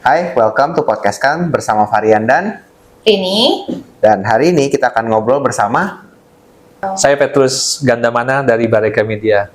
Hai, welcome to Podcast Kan bersama Varian dan Ini hari ini kita akan ngobrol bersama Saya Petrus Gandamana dari Bareka Media.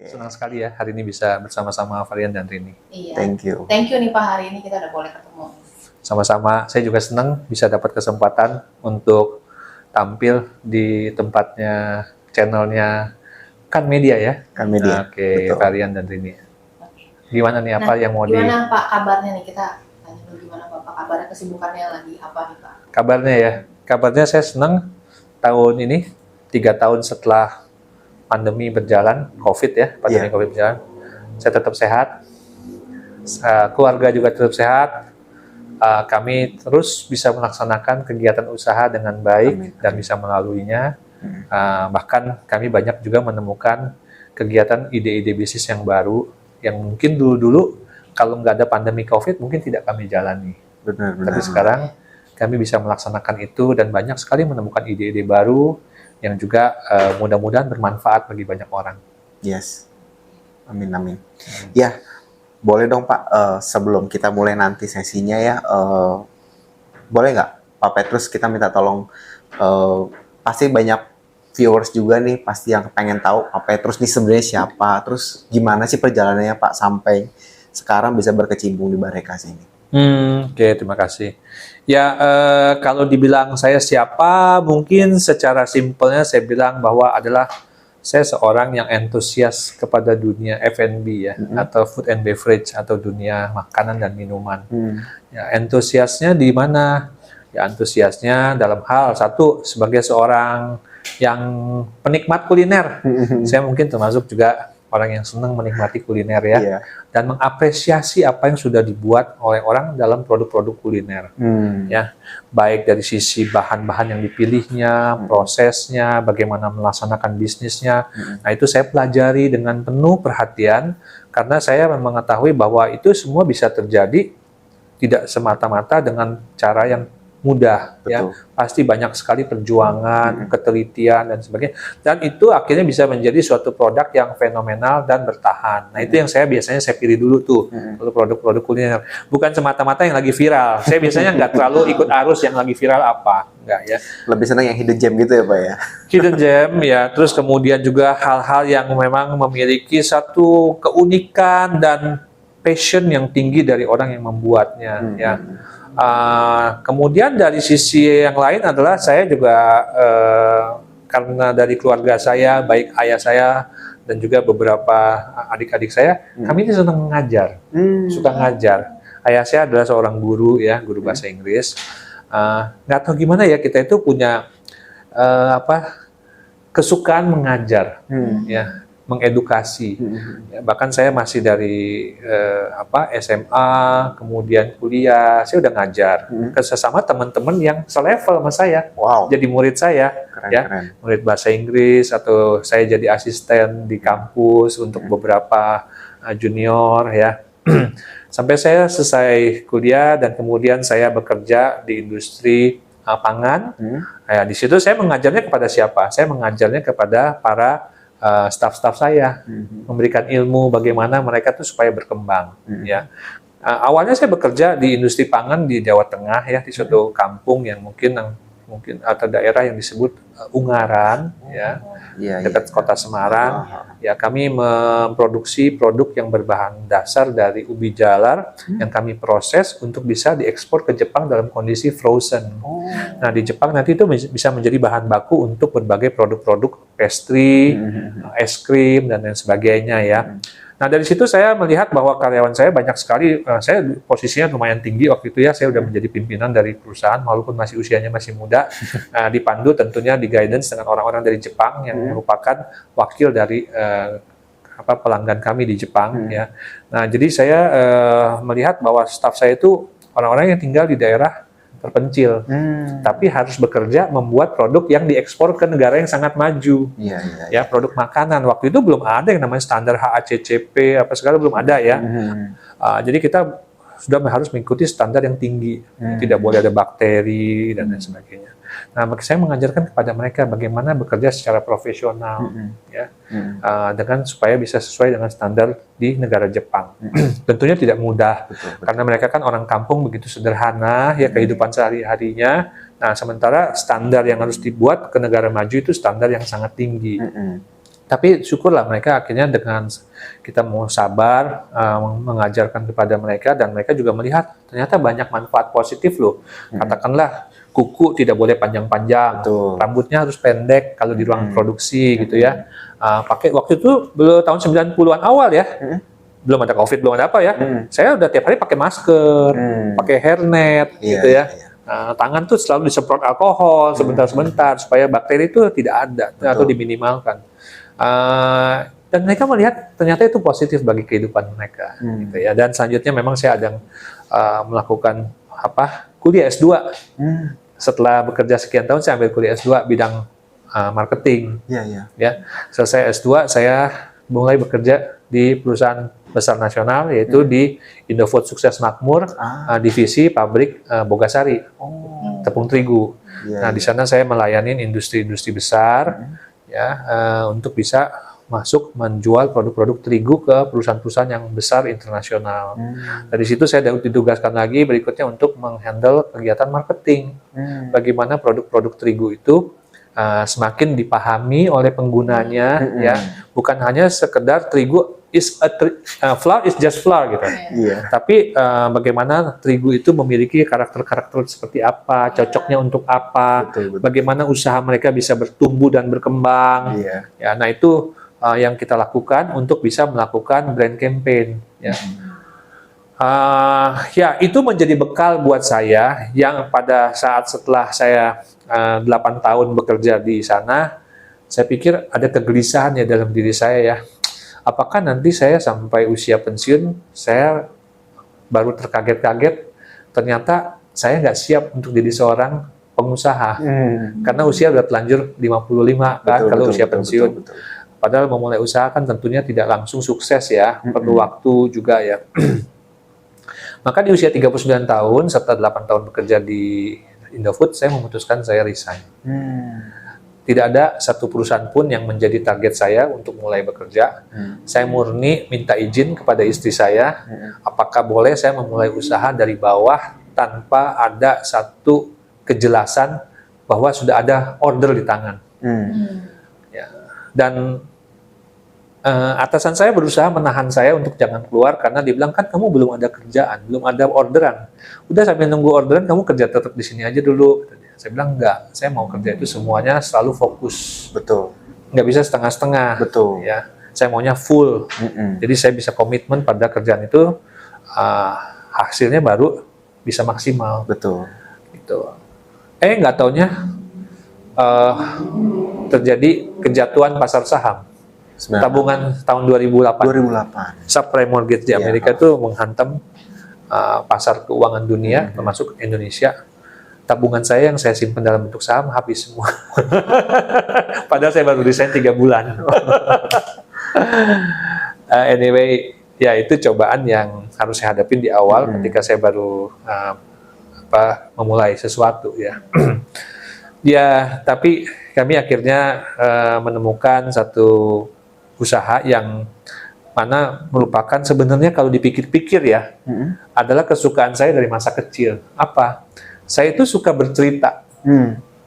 Senang sekali ya hari ini bisa bersama-sama Varian dan Rini. iya. Thank you. Thank you nih Pak, hari ini kita udah boleh ketemu. Sama-sama, saya juga senang bisa dapat kesempatan untuk tampil di tempatnya, channelnya Kan Media ya. Kan Media. Oke, Betul. Varian dan Rini. Oke. Gimana nih, apa yang mau Gimana Pak kabarnya nih, kita tanya dulu gimana Pak kabarnya, kesibukannya lagi apa nih Pak? kabarnya ya? Kabarnya saya senang tahun ini, 3 tahun setelah pandemi berjalan, COVID ya, pandemi Iya. COVID berjalan, saya tetap sehat, keluarga juga tetap sehat, kami terus bisa melaksanakan kegiatan usaha dengan baik Amin. dan bisa melaluinya. Bahkan kami banyak juga menemukan kegiatan ide-ide bisnis yang baru yang mungkin dulu-dulu kalau nggak ada pandemi COVID mungkin tidak kami jalani. Benar-benar. Tapi sekarang kami bisa melaksanakan itu dan banyak sekali menemukan ide-ide baru yang juga mudah-mudahan bermanfaat bagi banyak orang. Yes. Amin, amin. Ya, boleh dong Pak, sebelum kita mulai nanti sesinya ya, boleh nggak Pak Petrus kita minta tolong, pasti banyak viewers juga nih pasti yang pengen tahu Pak Petrus nih sebenarnya siapa, terus gimana sih perjalanannya Pak sampai sekarang bisa berkecimpung di Bareka sini. Oke, terima kasih. Ya, kalau dibilang saya siapa, mungkin secara simpelnya saya bilang bahwa adalah saya seorang yang entusias kepada dunia F&B ya, atau food and beverage, atau dunia makanan dan minuman. Ya, entusiasnya di mana? Ya, antusiasnya dalam hal satu sebagai seorang yang penikmat kuliner. Saya mungkin termasuk juga orang yang senang menikmati kuliner ya, Iya. dan mengapresiasi apa yang sudah dibuat oleh orang dalam produk-produk kuliner. Ya, baik dari sisi bahan-bahan yang dipilihnya, prosesnya, bagaimana melaksanakan bisnisnya. Nah, itu saya pelajari dengan penuh perhatian karena saya mengetahui bahwa itu semua bisa terjadi tidak semata-mata dengan cara yang mudah. Ya, Betul. pasti banyak sekali perjuangan, ketelitian dan sebagainya. Dan itu akhirnya bisa menjadi suatu produk yang fenomenal dan bertahan. Nah, itu yang saya biasanya saya pilih dulu tuh, untuk produk-produk kuliner. Bukan semata-mata yang lagi viral. Saya biasanya nggak terlalu ikut arus yang lagi viral apa, nggak ya. Lebih senang yang hidden gem gitu ya Pak ya. Hidden gem ya, terus kemudian juga hal-hal yang memang memiliki satu keunikan dan passion yang tinggi dari orang yang membuatnya ya. Kemudian dari sisi yang lain adalah saya juga karena dari keluarga saya, baik ayah saya dan juga beberapa adik-adik saya, kami ini senang mengajar, suka ngajar. Ayah saya adalah seorang guru ya, guru bahasa Inggris. Nggak tahu gimana ya, kita itu punya kesukaan mengajar, ya, mengedukasi. Ya, bahkan saya masih dari SMA, kemudian kuliah, saya udah ngajar ke sesama teman-teman yang selevel sama saya. Wow. Jadi murid saya, Keren, ya, keren. murid bahasa Inggris, atau saya jadi asisten di kampus untuk beberapa junior, ya. Sampai saya selesai kuliah dan kemudian saya bekerja di industri pangan. Ya, di situ saya mengajarnya kepada siapa? Saya mengajarnya kepada para staf-staf saya, memberikan ilmu bagaimana mereka tuh supaya berkembang. Ya, awalnya saya bekerja di industri pangan di Jawa Tengah ya, di suatu kampung yang mungkin atau daerah yang disebut Ungaran, ya, dekat kota Semarang. Ya, kami memproduksi produk yang berbahan dasar dari ubi jalar yang kami proses untuk bisa diekspor ke Jepang dalam kondisi frozen. Nah, di Jepang nanti itu bisa menjadi bahan baku untuk berbagai produk-produk pastry, es krim dan lain sebagainya ya. Nah, dari situ saya melihat bahwa karyawan saya banyak sekali, saya posisinya lumayan tinggi waktu itu ya, saya udah menjadi pimpinan dari perusahaan walaupun masih usianya masih muda, dipandu tentunya di guidance dengan orang-orang dari Jepang yang merupakan wakil dari pelanggan kami di Jepang ya. Nah, jadi saya melihat bahwa staf saya itu orang-orang yang tinggal di daerah terpencil, tapi harus bekerja membuat produk yang diekspor ke negara yang sangat maju. Iya. Ya, produk makanan. Waktu itu belum ada yang namanya standar HACCP apa segala, belum ada ya. Jadi kita sudah harus mengikuti standar yang tinggi. Tidak boleh ada bakteri dan lain sebagainya. Nah, saya mengajarkan kepada mereka bagaimana bekerja secara profesional, ya, dengan supaya bisa sesuai dengan standar di negara Jepang. Tentunya tidak mudah, Betul. karena mereka kan orang kampung begitu sederhana, ya kehidupan sehari-harinya. Nah, sementara standar yang harus dibuat ke negara maju itu standar yang sangat tinggi. Tapi syukurlah mereka akhirnya dengan kita mau sabar mengajarkan kepada mereka, dan mereka juga melihat ternyata banyak manfaat positif loh. Katakanlah kuku tidak boleh panjang-panjang, Betul. rambutnya harus pendek kalau di ruang produksi gitu ya. Pakai waktu itu belum tahun 90-an awal ya. Belum ada Covid, belum ada apa ya. Saya udah tiap hari pakai masker, pakai hairnet gitu ya. Tangan tuh selalu disemprot alkohol sebentar-sebentar supaya bakteri itu tidak ada atau diminimalkan. Dan mereka melihat ternyata itu positif bagi kehidupan mereka gitu ya. Dan selanjutnya memang saya ada melakukan kuliah S2. Setelah bekerja sekian tahun saya ambil kuliah S2 bidang marketing. Ya. Selesai S2 saya mulai bekerja di perusahaan besar nasional, yaitu di Indofood Sukses Makmur, divisi pabrik Bogasari, tepung terigu. Nah, di sana saya melayani industri-industri besar ya, untuk bisa masuk menjual produk-produk terigu ke perusahaan-perusahaan yang besar internasional. Dari situ saya ditugaskan lagi berikutnya untuk menghandle kegiatan marketing. Bagaimana produk-produk terigu itu semakin dipahami oleh penggunanya, ya, bukan hanya sekedar terigu flour is just flour gitu. Tapi bagaimana terigu itu memiliki karakter-karakter seperti apa, cocoknya untuk apa, bagaimana usaha mereka bisa bertumbuh dan berkembang. Ya, nah itu yang kita lakukan untuk bisa melakukan brand campaign. Ya. Ya, itu menjadi bekal buat saya yang pada saat setelah saya 8 tahun bekerja di sana, saya pikir ada kegelisahan ya dalam diri saya ya. Apakah nanti saya sampai usia pensiun, saya baru terkaget-kaget, ternyata saya nggak siap untuk jadi seorang pengusaha. Karena usia udah telanjur 55 kan, kalau usia pensiun. Padahal memulai usaha kan tentunya tidak langsung sukses ya, perlu waktu juga ya. Maka di usia 39 tahun, setelah 8 tahun bekerja di Indofood, saya memutuskan saya resign. Tidak ada satu perusahaan pun yang menjadi target saya untuk mulai bekerja. Saya murni minta izin kepada istri saya, apakah boleh saya memulai usaha dari bawah tanpa ada satu kejelasan bahwa sudah ada order di tangan. Ya. Dan atasan saya berusaha menahan saya untuk jangan keluar karena dibilang kan kamu belum ada kerjaan, belum ada orderan. Udah sambil nunggu orderan kamu kerja tetap di sini aja dulu. Saya bilang enggak, saya mau kerja itu semuanya selalu fokus. Nggak bisa setengah-setengah. Ya, saya maunya full. Jadi saya bisa komitmen pada kerjaan itu, hasilnya baru bisa maksimal. Gitu. Nggak taunya terjadi kejatuhan pasar saham. Tabungan tahun 2008. Subprime mortgage di Amerika itu menghantam pasar keuangan dunia, termasuk Indonesia. Tabungan saya yang saya simpan dalam bentuk saham habis semua. Padahal saya baru resign 3 bulan. Anyway, ya itu cobaan yang harus saya hadapin di awal ketika saya baru memulai sesuatu ya. Ya, tapi kami akhirnya menemukan satu usaha yang mana merupakan sebenarnya kalau dipikir-pikir ya, adalah kesukaan saya dari masa kecil. Apa? Saya itu suka bercerita,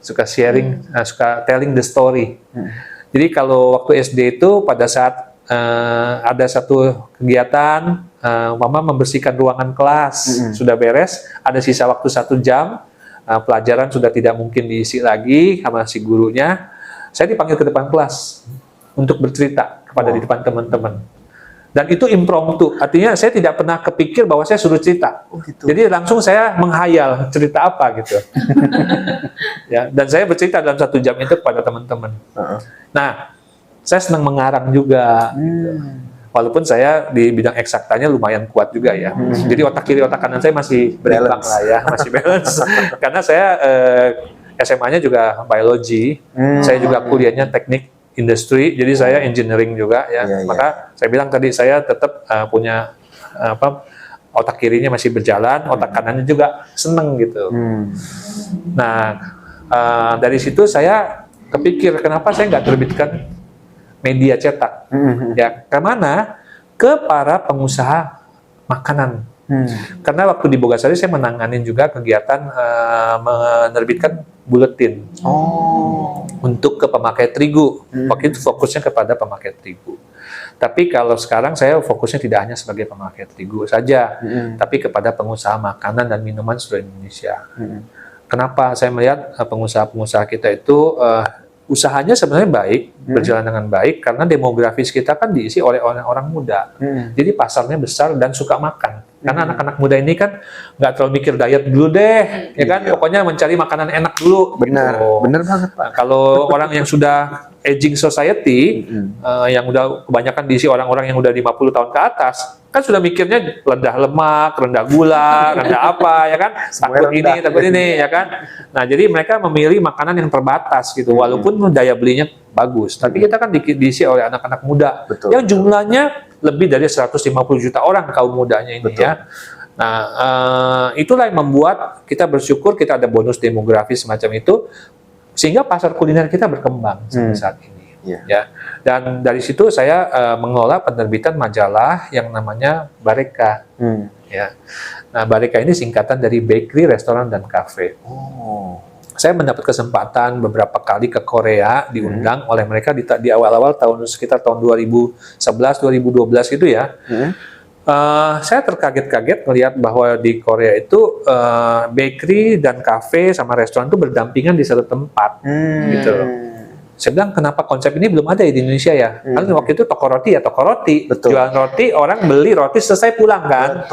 suka sharing, suka telling the story. Jadi kalau waktu SD itu pada saat ada satu kegiatan, mama membersihkan ruangan kelas, sudah beres, ada sisa waktu 1 jam, pelajaran sudah tidak mungkin diisi lagi sama si gurunya, saya dipanggil ke depan kelas untuk bercerita kepada di depan teman-teman. Dan itu impromptu, artinya saya tidak pernah kepikir bahwa saya suruh cerita. Oh, gitu. Jadi langsung saya menghayal cerita apa gitu. Ya, dan saya bercerita dalam 1 jam itu kepada teman-teman. Heeh. Nah, saya senang mengarang juga. Gitu. Walaupun saya di bidang eksaktanya lumayan kuat juga ya. Jadi otak kiri otak kanan saya masih berimbang Balance. lah ya, masih balance. Karena saya SMA-nya juga biologi, saya juga kuliahnya teknik industri, jadi saya engineering juga ya. Iya, iya. Maka saya bilang tadi saya tetap punya otak kirinya masih berjalan, otak kanannya juga seneng gitu. Nah, dari situ saya kepikir kenapa saya nggak terbitkan media cetak, ya kemana? Ke para pengusaha makanan. Karena waktu di Bogasari saya menanganin juga kegiatan menerbitkan buletin untuk ke pemakai terigu. Waktu itu fokusnya kepada pemakai terigu. Tapi kalau sekarang saya fokusnya tidak hanya sebagai pemakai terigu saja, tapi kepada pengusaha makanan dan minuman seluruh Indonesia. Kenapa saya melihat pengusaha-pengusaha kita itu usahanya sebenarnya baik, berjalan dengan baik, karena demografis kita kan diisi oleh orang-orang muda. Jadi pasarnya besar dan suka makan. Karena anak-anak muda ini kan nggak terlalu mikir diet dulu deh, ya kan? Pokoknya mencari makanan enak dulu. Benar, gitu. benar banget Pak. Nah, kalau orang yang sudah aging society, yang udah kebanyakan diisi orang-orang yang udah 50 tahun ke atas, kan sudah mikirnya rendah lemak, rendah gula, rendah apa, ya kan? Takut ini, takut ini, ya kan? Nah, jadi mereka memilih makanan yang terbatas gitu, walaupun daya belinya bagus. Tapi kita kan diisi oleh anak-anak muda, Betul, yang jumlahnya lebih dari 150 juta orang kaum mudanya ini ya. Nah, itulah yang membuat kita bersyukur kita ada bonus demografis semacam itu, sehingga pasar kuliner kita berkembang sampai saat ini. Ya, dan dari situ saya mengelola penerbitan majalah yang namanya Bareka. Ya, nah Bareka ini singkatan dari bakery, restoran dan cafe. Saya mendapat kesempatan beberapa kali ke Korea, diundang oleh mereka di awal-awal sekitar tahun 2011, 2012 itu ya. Saya terkaget-kaget melihat bahwa di Korea itu bakery dan cafe sama restoran itu berdampingan di satu tempat, gitu. Saya bilang kenapa konsep ini belum ada di Indonesia ya? Karena waktu itu toko roti ya toko roti, jualan roti, orang beli roti selesai pulang kan.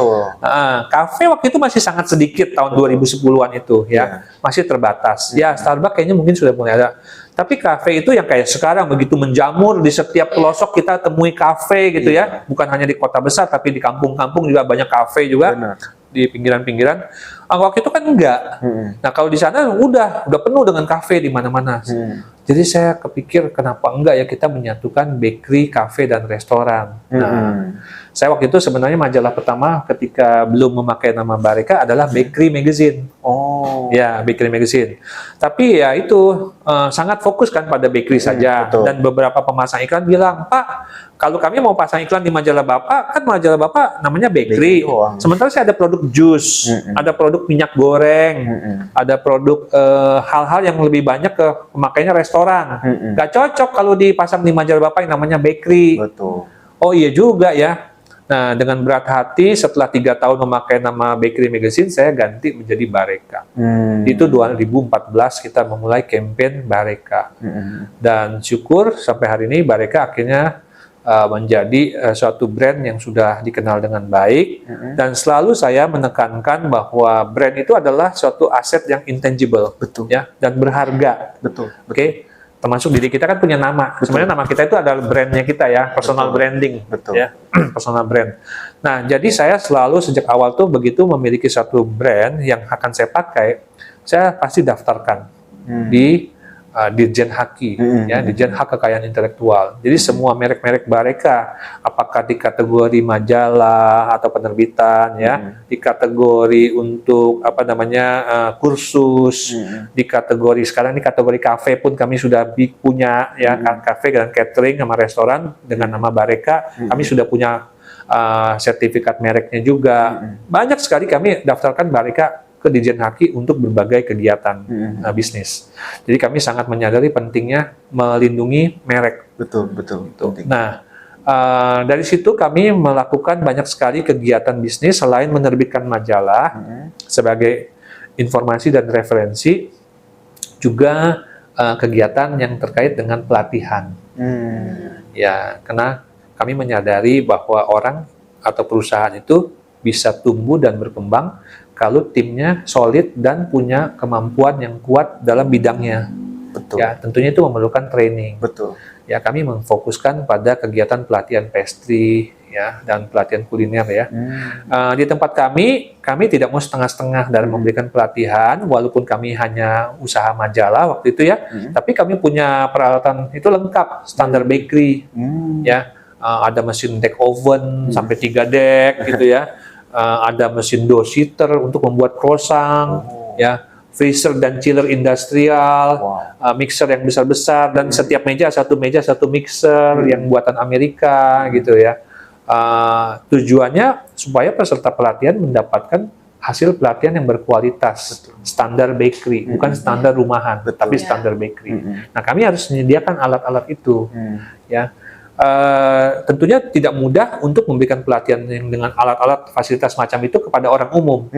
Kafe waktu itu masih sangat sedikit tahun 2010-an itu ya, masih terbatas. Ya Starbucks kayaknya mungkin sudah mulai ada. Tapi kafe itu yang kayak sekarang begitu menjamur di setiap pelosok kita temui kafe gitu ya, bukan hanya di kota besar tapi di kampung-kampung juga banyak kafe juga. Di pinggiran-pinggiran. Waktu itu kan enggak. Nah, kalau di sana udah penuh dengan kafe di mana-mana. Jadi saya kepikir kenapa enggak ya kita menyatukan bakery, cafe dan restoran. Nah, saya waktu itu sebenarnya majalah pertama ketika belum memakai nama Bareka adalah Bakery Magazine. Ya, Bakery Magazine. Tapi ya itu sangat fokus kan pada bakery saja. Dan beberapa pemasang iklan bilang, "Pak, kalau kami mau pasang iklan di majalah Bapak, kan majalah Bapak namanya bakery. Sementara saya ada produk jus, ada produk minyak goreng, ada produk hal-hal yang lebih banyak ke pemakainya restoran. Gak cocok kalau dipasang di majalah Bapak yang namanya bakery." Oh iya juga ya. Nah, dengan berat hati setelah 3 tahun memakai nama Bakery Magazine, saya ganti menjadi Bareka. Itu 2014 kita memulai campaign Bareka. Dan syukur sampai hari ini Bareka akhirnya menjadi suatu brand yang sudah dikenal dengan baik. Dan selalu saya menekankan bahwa brand itu adalah suatu aset yang intangible, ya, dan berharga. Oke. Termasuk diri kita kan punya nama. Sebenarnya nama kita itu adalah brandnya kita ya, personal branding, ya, personal brand. Nah, jadi saya selalu sejak awal tuh begitu memiliki satu brand yang akan saya pakai, saya pasti daftarkan di Dirjen Haki, ya, Dirjen Hak Kekayaan Intelektual. Jadi semua merek-merek Bareka, apakah di kategori majalah atau penerbitan, ya, di kategori untuk apa namanya kursus, di kategori sekarang di kategori kafe pun kami sudah punya, ya, kafe dan catering sama restoran dengan nama Bareka, kami sudah punya sertifikat mereknya juga. Banyak sekali kami daftarkan Bareka ke Dirjen Haki untuk berbagai kegiatan bisnis. Jadi kami sangat menyadari pentingnya melindungi merek. Betul. Nah, dari situ kami melakukan banyak sekali kegiatan bisnis selain menerbitkan majalah sebagai informasi dan referensi, juga kegiatan yang terkait dengan pelatihan. Ya, karena kami menyadari bahwa orang atau perusahaan itu bisa tumbuh dan berkembang kalau timnya solid dan punya kemampuan yang kuat dalam bidangnya. Betul. Ya, tentunya itu memerlukan training. Betul. Ya, kami memfokuskan pada kegiatan pelatihan pastry ya dan pelatihan kuliner ya. Di tempat kami tidak mau setengah-setengah dalam memberikan pelatihan, walaupun kami hanya usaha majalah waktu itu ya, tapi kami punya peralatan itu lengkap, standar bakery ya. Ada mesin deck oven sampai 3 deck gitu ya. Ada mesin dough seater untuk membuat croissant ya. Freezer dan chiller industrial, mixer yang besar-besar, dan setiap meja satu mixer yang buatan Amerika gitu ya. Tujuannya supaya peserta pelatihan mendapatkan hasil pelatihan yang berkualitas, standar bakery, bukan standar rumahan, tapi standar bakery. Nah, kami harus menyediakan alat-alat itu, ya. Tentunya tidak mudah untuk memberikan pelatihan yang dengan alat-alat fasilitas macam itu kepada orang umum,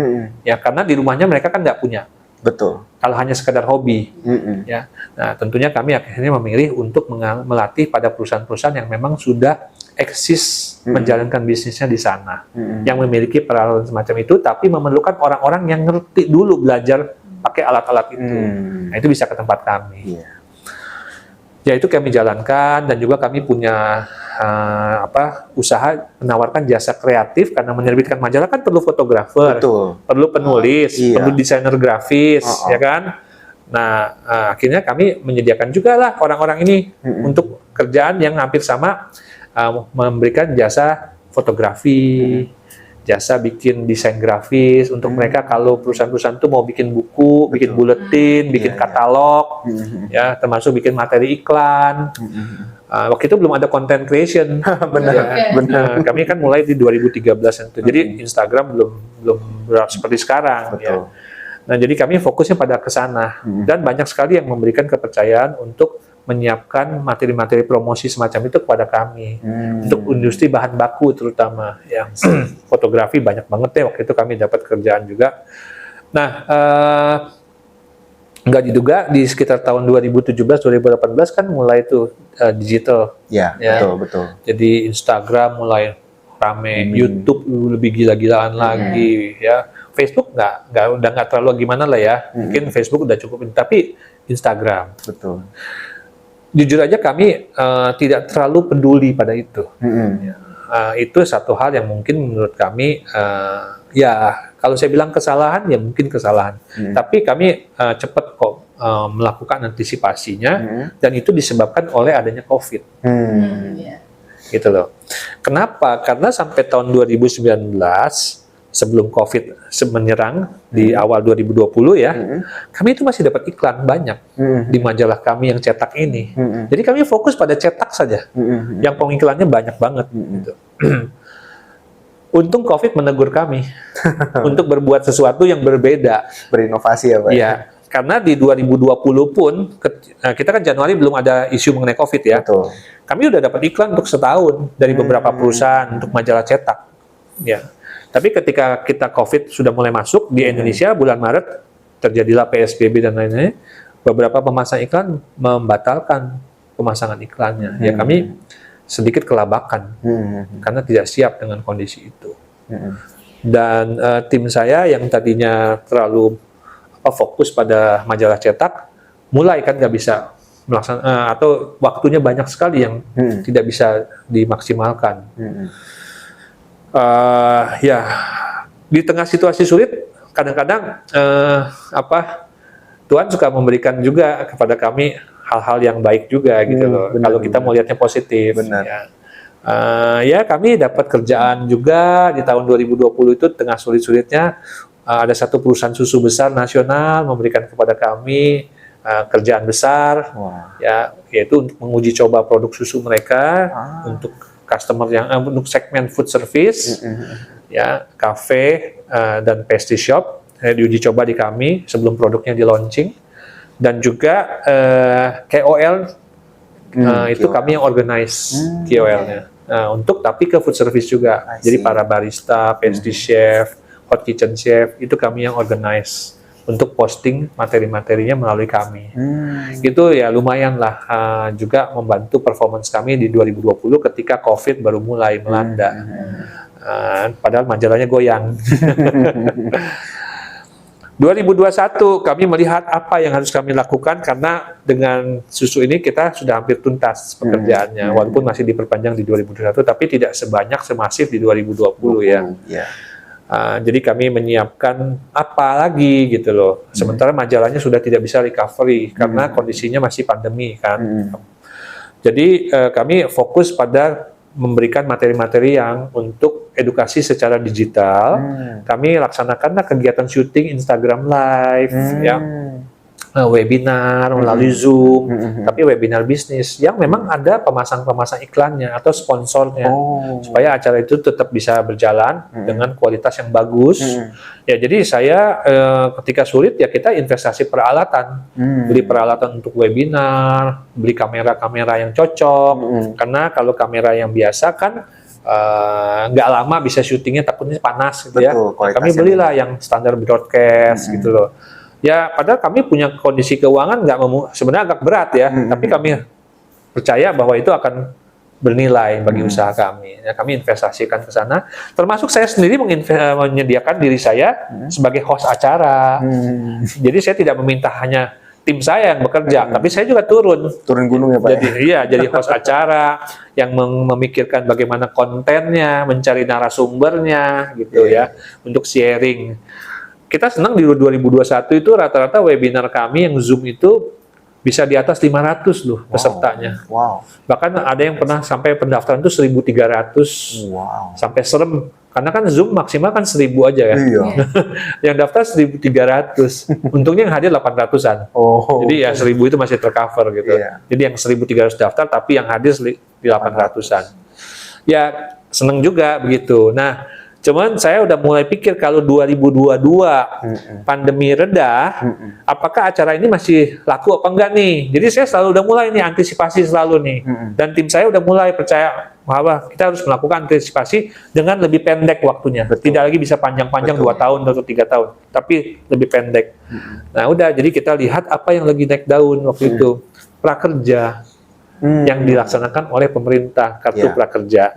ya, karena di rumahnya mereka kan nggak punya. Betul. Kalau hanya sekedar hobi, ya. Nah, tentunya kami akhirnya memilih untuk melatih pada perusahaan-perusahaan yang memang sudah eksis menjalankan bisnisnya di sana, yang memiliki peralatan semacam itu, tapi memerlukan orang-orang yang ngerti dulu belajar pakai alat-alat itu. Nah, itu bisa ke tempat kami. Ya, itu kami jalankan, dan juga kami punya usaha menawarkan jasa kreatif, karena menerbitkan majalah kan perlu fotografer, perlu penulis, perlu desainer grafis, ya kan. Nah, akhirnya kami menyediakan juga lah orang-orang ini untuk kerjaan yang hampir sama, memberikan jasa fotografi, jasa bikin desain grafis untuk mereka kalau perusahaan-perusahaan itu mau bikin buku, bikin buletin, bikin katalog, ya, termasuk bikin materi iklan. Waktu itu belum ada content creation. Benar. Kami kan mulai di 2013 itu. Jadi Instagram belum seperti sekarang. Ya. Nah, jadi kami fokusnya pada ke sana, dan banyak sekali yang memberikan kepercayaan untuk menyiapkan materi-materi promosi semacam itu kepada kami untuk industri bahan baku terutama ya. Fotografi banyak banget ya, waktu itu kami dapat kerjaan juga. Nah, nggak diduga di sekitar tahun 2017-2018 kan mulai itu digital. Ya, betul. Jadi Instagram mulai rame, YouTube lebih gila-gilaan lagi ya. Facebook udah nggak terlalu gimana lah ya. Mungkin Facebook udah cukup, tapi Instagram. Betul. Jujur aja kami tidak terlalu peduli pada itu. Itu satu hal yang mungkin menurut kami ya kalau saya bilang kesalahan ya mungkin kesalahan. Tapi kami cepat kok melakukan antisipasinya, dan itu disebabkan oleh adanya COVID. Gitu loh. Kenapa? Karena sampai tahun 2019 sebelum COVID menyerang di awal 2020 ya, kami itu masih dapat iklan banyak di majalah kami yang cetak ini. Jadi kami fokus pada cetak saja, yang pengiklannya banyak banget. Gitu. Untung COVID menegur kami untuk berbuat sesuatu yang berbeda, berinovasi ya Pak. Iya, karena di 2020 pun kita kan Januari belum ada isu mengenai COVID ya. Betul. Kami udah dapat iklan untuk setahun dari beberapa perusahaan untuk majalah cetak. Ya. Tapi ketika kita COVID sudah mulai masuk di Indonesia, bulan Maret terjadilah PSBB dan lain-lain, beberapa pemasang iklan membatalkan pemasangan iklannya. Ya, kami sedikit kelabakan karena tidak siap dengan kondisi itu. Dan tim saya yang tadinya terlalu fokus pada majalah cetak, mulai kan nggak bisa melaksanakan, atau waktunya banyak sekali yang tidak bisa dimaksimalkan. Ya, di tengah situasi sulit, kadang-kadang Tuhan suka memberikan juga kepada kami hal-hal yang baik juga gitu loh. Kalau kita mau lihatnya positif. Ya, kami dapat kerjaan juga di tahun 2020 itu tengah sulit-sulitnya. Ada satu perusahaan susu besar nasional memberikan kepada kami kerjaan besar, ya, yaitu untuk menguji coba produk susu mereka untuk customer yang untuk segmen food service, ya, cafe dan pastry shop, diuji coba di kami sebelum produknya di launching, dan juga KOL itu kami yang organize KOL-nya, untuk tapi ke food service juga, jadi para barista, pastry chef, hot kitchen chef itu kami yang organize untuk posting materi-materinya melalui kami. Itu ya lumayan lah juga membantu performance kami di 2020 ketika COVID baru mulai melanda. Padahal majalahnya goyang. 2021 kami melihat apa yang harus kami lakukan karena dengan susu ini kita sudah hampir tuntas pekerjaannya, walaupun masih diperpanjang di 2021 tapi tidak sebanyak semasif di 2020 ya. Jadi kami menyiapkan apa lagi gitu loh. Sementara majalahnya sudah tidak bisa recovery karena kondisinya masih pandemi kan. Jadi kami fokus pada memberikan materi-materi yang untuk edukasi secara digital. Kami laksanakanlah kegiatan syuting Instagram Live, ya, webinar melalui Zoom, tapi webinar bisnis yang memang ada pemasang-pemasang iklannya atau sponsornya, supaya acara itu tetap bisa berjalan dengan kualitas yang bagus. Ya, jadi saya ketika sulit ya kita investasi peralatan, beli peralatan untuk webinar, beli kamera-kamera yang cocok, karena kalau kamera yang biasa kan nggak lama bisa syutingnya, takutnya panas gitu. Betul, ya. Kami belilah yang standar broadcast gitu loh. Ya, padahal kami punya kondisi keuangan sebenarnya agak berat ya, tapi kami percaya bahwa itu akan bernilai bagi usaha kami. Ya, kami investasikan ke sana. Termasuk saya sendiri menyediakan diri saya sebagai host acara. Jadi saya tidak meminta hanya tim saya yang bekerja, tapi saya juga turun gunung ya Pak. Jadi jadi host acara yang memikirkan bagaimana kontennya, mencari narasumbernya gitu ya, untuk sharing. Kita senang di 2021 itu rata-rata webinar kami yang Zoom itu bisa di atas 500 loh pesertanya. Bahkan ada yang pernah sampai pendaftaran itu 1.300. Sampai serem. Karena kan Zoom maksimal kan 1.000 aja ya. Yang daftar 1.300. Untungnya yang hadir 800-an. Jadi ya 1.000 itu masih tercover gitu. Jadi yang 1.300 daftar tapi yang hadir di 800-an. Ya seneng juga begitu. Nah, cuman saya udah mulai pikir kalau 2022 pandemi reda, apakah acara ini masih laku apa enggak nih? Jadi saya selalu udah mulai nih antisipasi selalu nih. Dan tim saya udah mulai percaya bahwa kita harus melakukan antisipasi dengan lebih pendek waktunya. Tidak lagi bisa panjang-panjang 2 tahun atau 3 tahun, tapi lebih pendek. Nah udah, jadi kita lihat apa yang lagi naik daun waktu itu. Prakerja. Yang dilaksanakan oleh pemerintah, kartu prakerja.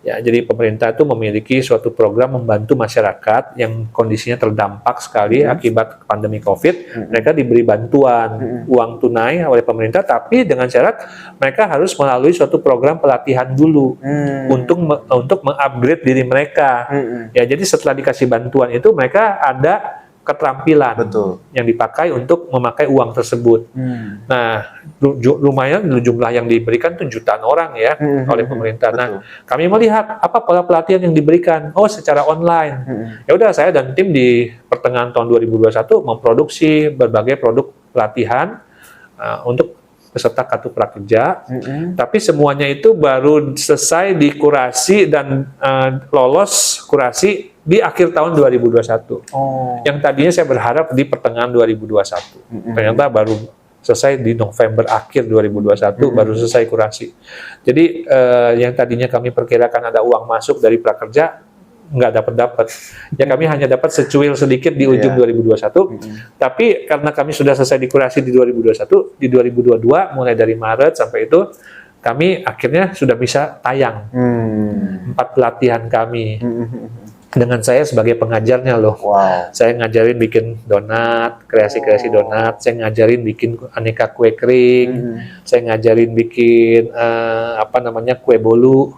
Ya, jadi pemerintah itu memiliki suatu program membantu masyarakat yang kondisinya terdampak sekali akibat pandemi COVID. Mereka diberi bantuan uang tunai oleh pemerintah, tapi dengan syarat mereka harus melalui suatu program pelatihan dulu untuk mengupgrade diri mereka. Ya, jadi setelah dikasih bantuan itu mereka ada keterampilan yang dipakai untuk memakai uang tersebut. Nah, lumayan jumlah yang diberikan tuh jutaan orang ya oleh pemerintah. Nah, kami melihat apa pola pelatihan yang diberikan. Oh, secara online. Ya udah, saya dan tim di pertengahan tahun 2021 memproduksi berbagai produk pelatihan untuk peserta kartu prakerja. Tapi semuanya itu baru selesai dikurasi dan lolos kurasi di akhir tahun 2021. Yang tadinya saya berharap di pertengahan 2021. Ternyata baru selesai di November akhir 2021 baru selesai kurasi. Jadi yang tadinya kami perkirakan ada uang masuk dari prakerja, nggak dapat. Ya kami hanya dapat secuil sedikit di ujung 2021. Tapi karena kami sudah selesai dikurasi di 2021, di 2022 mulai dari Maret sampai itu kami akhirnya sudah bisa tayang 4 pelatihan kami. Dengan saya sebagai pengajarnya loh. Saya ngajarin bikin donat, kreasi-kreasi donat, saya ngajarin bikin aneka kue kering, saya ngajarin bikin kue bolu,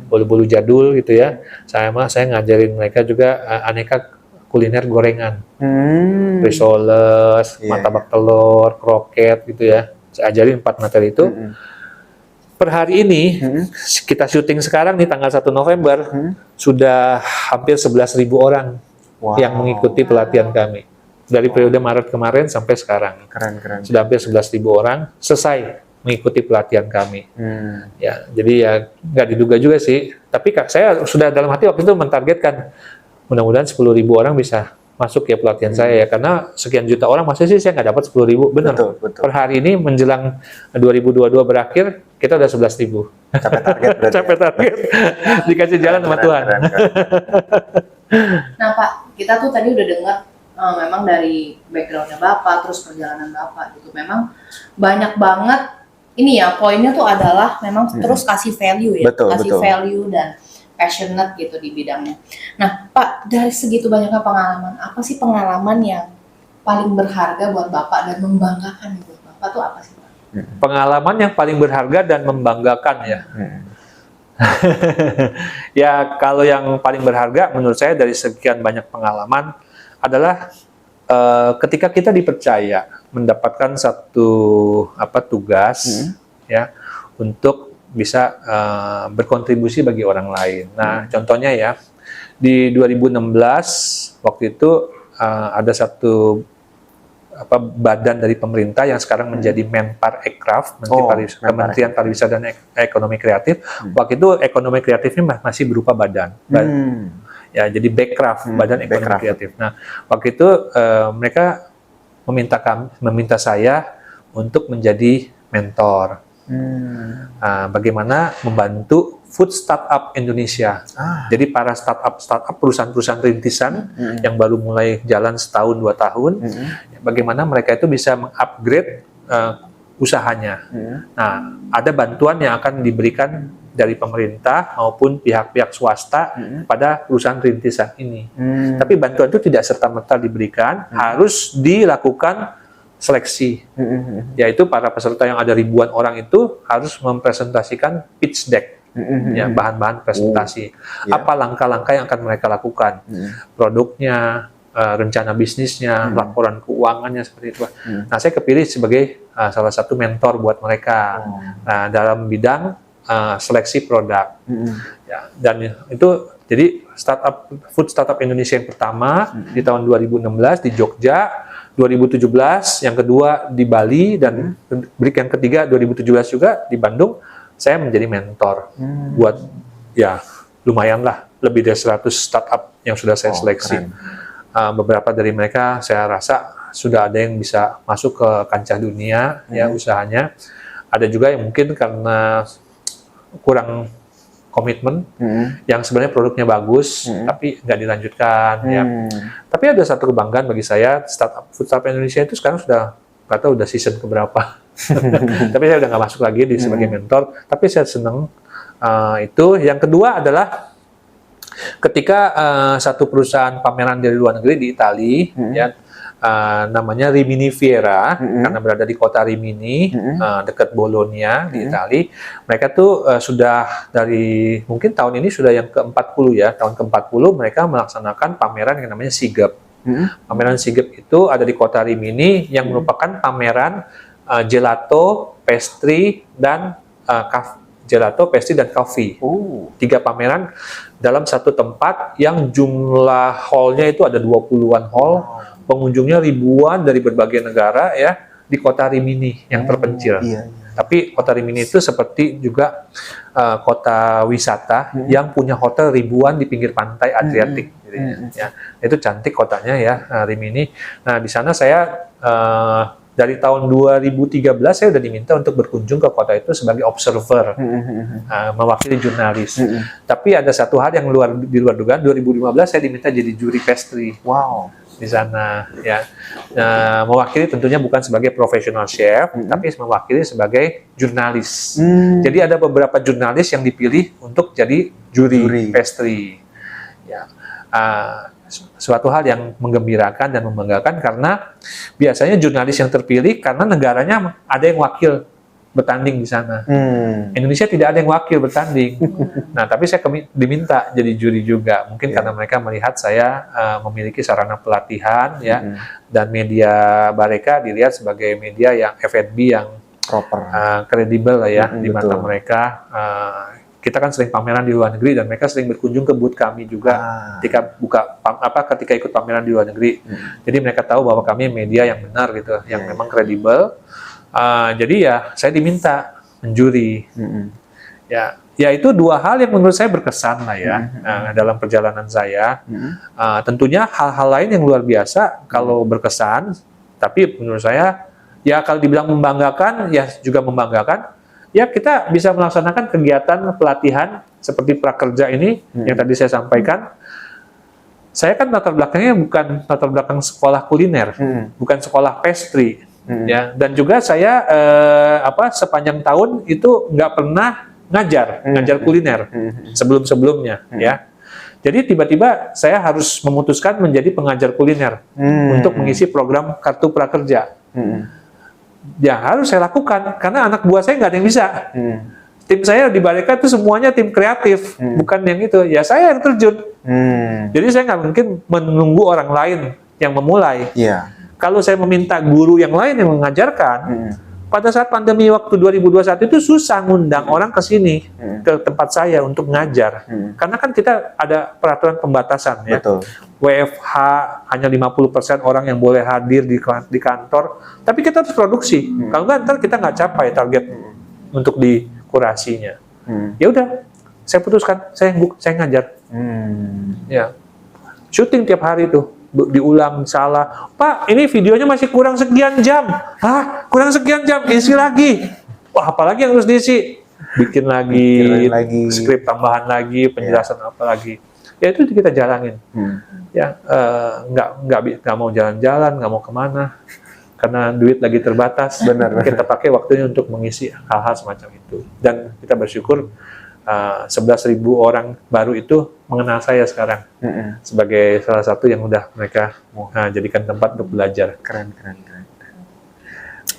bolu-bolu jadul gitu ya. Saya ngajarin mereka juga aneka kuliner gorengan, risoles, martabak telur, kroket gitu ya. Saya ajarin 4 materi itu. Per hari ini, kita syuting sekarang nih tanggal 1 November, sudah hampir 11.000 orang yang mengikuti pelatihan kami. Dari periode Maret kemarin sampai sekarang. Keren. Sudah hampir 11.000 orang selesai mengikuti pelatihan kami. Ya, jadi ya nggak diduga juga sih. Tapi saya sudah dalam hati waktu itu mentargetkan, mudah-mudahan 10.000 orang bisa masuk ya pelatihan saya ya, karena sekian juta orang masa sih saya nggak dapat 10.000, benar. Betul. Per hari ini menjelang 2022 berakhir kita udah 11.000. Capai target berarti. Capai target. Dikasih jalan sama Tuhan. Nah Pak, kita tuh tadi udah dengar memang dari backgroundnya Bapak, terus perjalanan Bapak gitu, memang banyak banget ini ya, poinnya tuh adalah memang terus kasih value ya, Betul, kasih betul. value dan passionate gitu di bidangnya. Nah, Pak, dari segitu banyaknya pengalaman, apa sih pengalaman yang paling berharga buat Bapak dan membanggakan buat Bapak tuh apa sih, Pak? Pengalaman yang paling berharga dan membanggakan ya. Ya, kalau yang paling berharga menurut saya dari sekian banyak pengalaman adalah ketika kita dipercaya mendapatkan satu tugas ya untuk bisa berkontribusi bagi orang lain. Nah, contohnya ya di 2016 waktu itu ada satu badan dari pemerintah yang sekarang menjadi Menpar-Ekraf, Kementerian Pariwisata dan Ekonomi Kreatif. Waktu itu ekonomi kreatifnya masih berupa badan. Ya, jadi Bekraf, Badan Ekonomi Kreatif. Nah, waktu itu mereka meminta saya untuk menjadi mentor. Bagaimana membantu food startup Indonesia. Jadi para startup perusahaan-perusahaan rintisan yang baru mulai jalan setahun 2 tahun, bagaimana mereka itu bisa mengupgrade usahanya. Nah, ada bantuan yang akan diberikan dari pemerintah maupun pihak-pihak swasta pada perusahaan rintisan ini. Tapi bantuan itu tidak serta-merta diberikan, harus dilakukan seleksi. Yaitu para peserta yang ada ribuan orang itu harus mempresentasikan pitch deck. Ya, bahan-bahan presentasi. Apa langkah-langkah yang akan mereka lakukan? Produknya, rencana bisnisnya, laporan keuangannya seperti itu. Nah, saya kepilih sebagai salah satu mentor buat mereka. Nah, dalam bidang seleksi produk. Ya, dan itu jadi food startup Indonesia yang pertama di tahun 2016 di Jogja, 2017 yang kedua di Bali, dan yang ketiga 2017 juga di Bandung. Saya menjadi mentor buat ya lumayan lah, lebih dari 100 startup yang sudah saya seleksi. Beberapa dari mereka saya rasa sudah ada yang bisa masuk ke kancah dunia ya usahanya. Ada juga yang mungkin karena kurang komitmen, yang sebenarnya produknya bagus tapi nggak dilanjutkan ya. Tapi ada satu kebanggaan bagi saya, food startup Indonesia itu sekarang sudah udah season keberapa. Tapi saya udah nggak masuk lagi sebagai mentor. Tapi saya senang itu. Yang kedua adalah ketika satu perusahaan pameran dari luar negeri di Italia, ya, namanya Rimini Fiera, karena berada di kota Rimini, dekat Bologna di Italia. Mereka tuh sudah dari mungkin tahun ini sudah yang ke-40 ya, tahun ke-40 mereka melaksanakan pameran yang namanya SIGEP. Pameran SIGEP itu ada di kota Rimini yang merupakan pameran gelato, pastry, dan coffee. 3 pameran dalam satu tempat yang jumlah hall-nya itu ada 20-an hall. Pengunjungnya ribuan dari berbagai negara ya di kota Rimini yang terpencil. Tapi kota Rimini itu seperti juga kota wisata yang punya hotel ribuan di pinggir pantai Adriatik. Ya, itu cantik kotanya ya, Rimini. Nah, di sana saya dari tahun 2013 saya udah diminta untuk berkunjung ke kota itu sebagai observer, mewakili jurnalis. Tapi ada satu hal yang di luar dugaan, 2015 saya diminta jadi juri pastry. Di sana ya, mewakili tentunya bukan sebagai profesional chef, tapi mewakili sebagai jurnalis. Jadi ada beberapa jurnalis yang dipilih untuk jadi juri pastry. Ya, suatu hal yang menggembirakan dan membanggakan karena biasanya jurnalis yang terpilih karena negaranya ada yang wakil bertanding di sana. Indonesia tidak ada yang wakil bertanding. Nah, tapi saya diminta jadi juri juga. Mungkin karena mereka melihat saya memiliki sarana pelatihan ya, dan media Bareka dilihat sebagai media yang F&B yang proper, kredibel lah ya di mata mereka. Kita kan sering pameran di luar negeri dan mereka sering berkunjung ke booth kami juga ketika ikut pameran di luar negeri. Jadi mereka tahu bahwa kami media yang benar gitu, yang memang kredibel. Jadi ya saya diminta menjuri. Ya itu 2 hal yang menurut saya berkesan lah ya dalam perjalanan saya. Tentunya hal-hal lain yang luar biasa kalau berkesan, tapi menurut saya ya kalau dibilang membanggakan ya juga membanggakan. Ya kita bisa melaksanakan kegiatan pelatihan seperti prakerja ini yang tadi saya sampaikan saya kan latar belakangnya bukan latar belakang sekolah kuliner, bukan sekolah pastry, ya. Dan juga saya sepanjang tahun itu nggak pernah ngajar kuliner sebelum-sebelumnya, ya. Jadi tiba-tiba saya harus memutuskan menjadi pengajar kuliner untuk mengisi program Kartu Prakerja. Ya harus saya lakukan karena anak buah saya nggak ada yang bisa. Tim saya di Baleka itu semuanya tim kreatif, bukan yang itu. Ya saya yang terjun. Jadi saya nggak mungkin menunggu orang lain yang memulai. Iya. Kalau saya meminta guru yang lain yang mengajarkan, pada saat pandemi waktu 2021 itu susah ngundang orang ke sini, ke tempat saya untuk ngajar. Karena kan kita ada peraturan pembatasan ya. Betul. WFH hanya 50% orang yang boleh hadir di kantor, tapi kita harus produksi. Kalau nggak ntar kita nggak capai target untuk di kurasinya. Ya udah, saya putuskan, saya ngajar. Ya, syuting tiap hari tuh, diulang salah. Pak, ini videonya masih kurang sekian jam. Hah, kurang sekian jam, isi lagi. Wah, apalagi yang harus diisi? Bikin lagi, skrip tambahan lagi, penjelasan apa lagi. Ya itu kita jalanin. Ya, nggak mau jalan-jalan, nggak mau kemana. Karena duit lagi terbatas, kita pakai waktunya untuk mengisi hal-hal semacam itu. Dan kita bersyukur 11.000 orang baru itu mengenal saya sekarang sebagai salah satu yang udah mereka jadikan tempat untuk belajar. Keren.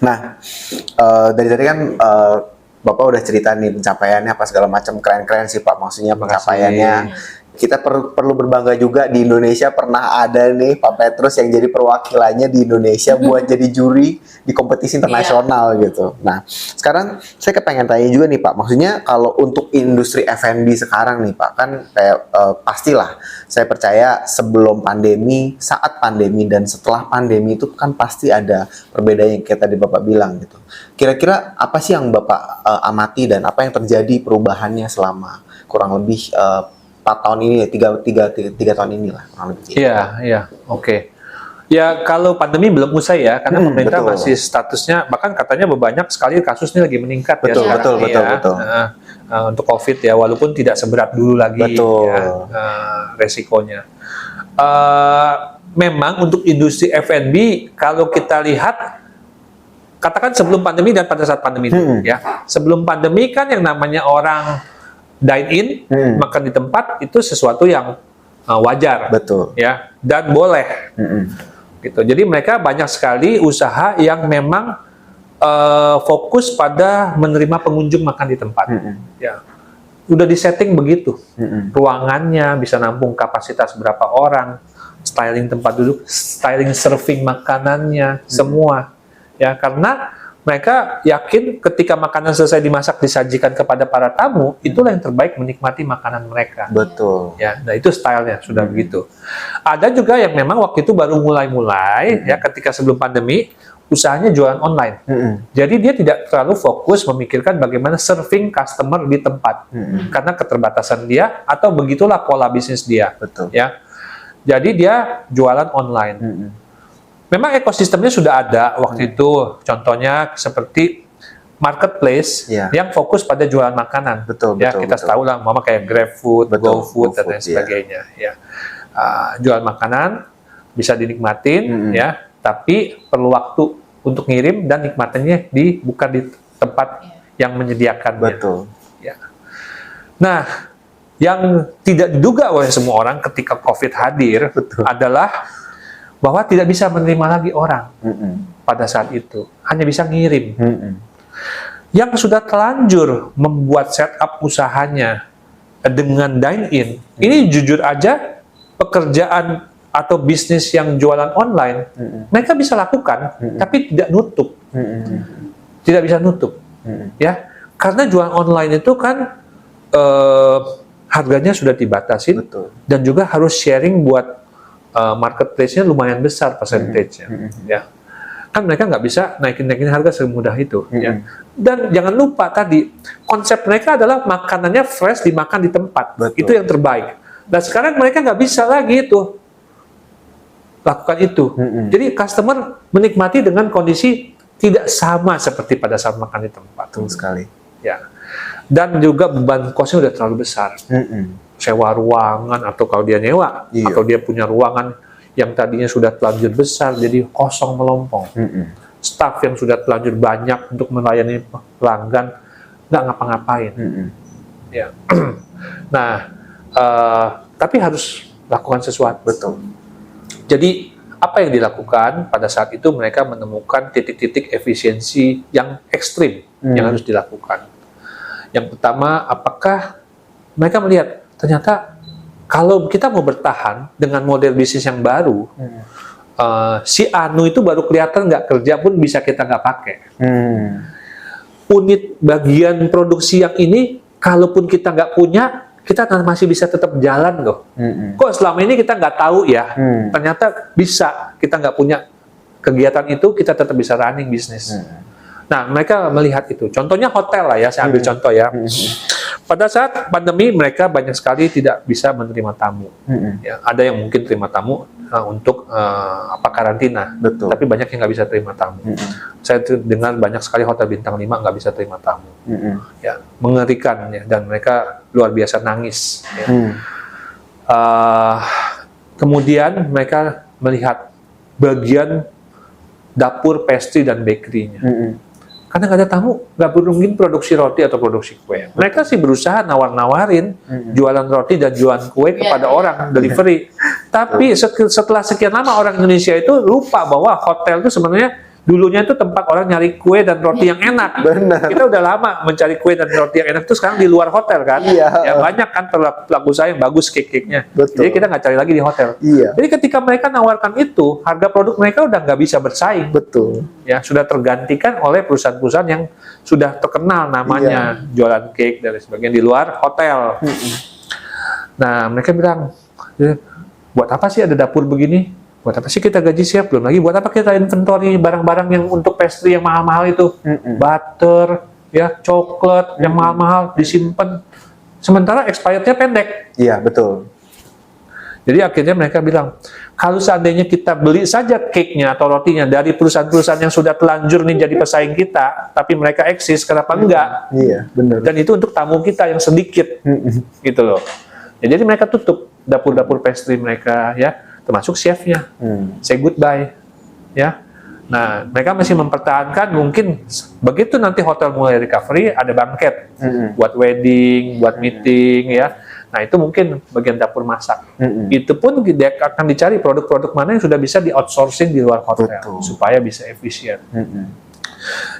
Nah, dari tadi kan Bapak udah cerita nih pencapaiannya apa segala macam, keren sih Pak. Maksudnya pencapaiannya. Kita perlu berbangga juga di Indonesia pernah ada nih Pak Petrus yang jadi perwakilannya di Indonesia buat jadi juri di kompetisi internasional gitu. Nah, sekarang saya kepengen tanya juga nih Pak, maksudnya kalau untuk industri F&B sekarang nih Pak, kan kayak pastilah saya percaya sebelum pandemi, saat pandemi, dan setelah pandemi itu kan pasti ada perbedaan yang kayak tadi Bapak bilang gitu. Kira-kira apa sih yang Bapak amati dan apa yang terjadi perubahannya selama kurang lebih 4 tahun ini, 3 tahun inilah kurang lebih. Iya, oke. Ya kalau pandemi belum usai ya, karena pemerintah masih statusnya, bahkan katanya banyak sekali kasus ini lagi meningkat betul. Untuk COVID ya, walaupun tidak seberat dulu lagi ya, resikonya. Memang untuk industri F&B kalau kita lihat, katakan sebelum pandemi dan pada saat pandemi dulu ya. Sebelum pandemi kan yang namanya orang dine in, makan di tempat itu sesuatu yang wajar, ya, dan boleh, gitu. Jadi mereka banyak sekali usaha yang memang fokus pada menerima pengunjung makan di tempat, ya, udah disetting begitu, ruangannya bisa nampung kapasitas berapa orang, styling tempat duduk, styling serving makanannya, semua, ya, karena mereka yakin ketika makanan selesai dimasak disajikan kepada para tamu, itulah yang terbaik menikmati makanan mereka. Betul. Ya, nah itu stylenya sudah begitu. Ada juga yang memang waktu itu baru mulai-mulai, ya ketika sebelum pandemi, usahanya jualan online. Jadi dia tidak terlalu fokus memikirkan bagaimana serving customer di tempat, karena keterbatasan dia atau begitulah pola bisnis dia. Betul. Ya, jadi dia jualan online. Memang ekosistemnya sudah ada waktu itu, contohnya seperti marketplace yang fokus pada jualan makanan. Kita tahu lah, mama kayak GrabFood, GoFood dan lain sebagainya. Ya, jual makanan bisa dinikmatin, ya, tapi perlu waktu untuk ngirim dan nikmatannya bukan di tempat yang menyediakannya. Ya. Nah, yang tidak diduga oleh semua orang ketika COVID hadir adalah bahwa tidak bisa menerima lagi orang pada saat itu, hanya bisa ngirim. Yang sudah telanjur membuat setup usahanya dengan dine-in, ini jujur aja pekerjaan atau bisnis yang jualan online, mereka bisa lakukan, tapi tidak nutup, tidak bisa nutup, ya, karena jualan online itu kan harganya sudah dibatasin, dan juga harus sharing buat marketplace-nya lumayan besar persentasenya, ya. Kan mereka nggak bisa naikin harga semudah itu, ya. Dan jangan lupa tadi, konsep mereka adalah makanannya fresh dimakan di tempat, itu yang terbaik. Dan sekarang mereka nggak bisa lagi itu lakukan itu. Jadi customer menikmati dengan kondisi tidak sama seperti pada saat makan di tempat. Betul sekali. Ya. Dan juga beban kosnya udah terlalu besar. sewa ruangan, atau kalau dia nyewa, Iya. atau dia punya ruangan yang tadinya sudah terlanjur besar jadi kosong melompong. Staff yang sudah terlanjur banyak untuk melayani pelanggan nggak ngapa-ngapain. Ya. Nah, tapi harus lakukan sesuatu. Betul. Jadi apa yang dilakukan pada saat itu, mereka menemukan titik-titik efisiensi yang ekstrim yang harus dilakukan. Yang pertama, apakah mereka melihat ternyata kalau kita mau bertahan dengan model bisnis yang baru, si Anu itu baru kelihatan nggak kerja pun bisa kita nggak pakai. Unit bagian produksi yang ini, kalaupun kita nggak punya, kita masih bisa tetap jalan loh. Kok selama ini kita nggak tahu ya? Ternyata bisa, kita nggak punya kegiatan itu, kita tetap bisa running bisnis. Nah, mereka melihat itu. Contohnya hotel lah ya, saya ambil contoh ya. Pada saat pandemi, mereka banyak sekali tidak bisa menerima tamu. Ya, ada yang mungkin terima tamu untuk karantina, Betul. tapi banyak yang nggak bisa terima tamu. Saya dengar banyak sekali hotel bintang 5 nggak bisa terima tamu. Ya, mengerikan ya, dan mereka luar biasa nangis. Ya. Kemudian mereka melihat bagian dapur, pastry, dan bakery-nya. Karena nggak ada tamu, nggak mungkin produksi roti atau produksi kue. Mereka sih berusaha nawar-nawarin jualan roti dan jualan kue kepada orang, delivery. Tapi setelah sekian lama, orang Indonesia itu lupa bahwa hotel itu sebenarnya dulunya itu tempat orang nyari kue dan roti yang enak. Benar. Kita udah lama mencari kue dan roti yang enak itu sekarang di luar hotel kan. Iya. Ya banyak kan pelaku usaha yang bagus cake-cake-nya. Betul. Jadi kita nggak cari lagi di hotel. Iya. Jadi ketika mereka nawarkan itu, harga produk mereka udah nggak bisa bersaing. Betul. Ya, sudah tergantikan oleh perusahaan-perusahaan yang sudah terkenal namanya, jualan cake dan sebagainya di luar hotel. Nah, mereka bilang, buat apa sih ada dapur begini? Buat apa sih kita gaji siap? Belum lagi buat apa kita inventory barang-barang yang untuk pastry yang mahal-mahal itu, butter, ya, coklat yang mahal-mahal disimpan. Sementara expirednya pendek. Iya, betul. Jadi akhirnya mereka bilang, kalau seandainya kita beli saja cake-nya atau rotinya dari perusahaan-perusahaan yang sudah telanjur nih jadi pesaing kita, tapi mereka eksis, kenapa enggak? Iya, benar. Dan itu untuk tamu kita yang sedikit, gitu loh. Ya, jadi mereka tutup dapur-dapur pastry mereka, ya, termasuk chefnya. Say goodbye, ya. Nah, mereka masih mempertahankan, mungkin begitu nanti hotel mulai recovery, ada banket buat wedding, buat meeting, ya. Nah, itu mungkin bagian dapur masak. Itu pun dia akan dicari produk-produk mana yang sudah bisa di-outsourcing di luar hotel, Betul. supaya bisa efisien.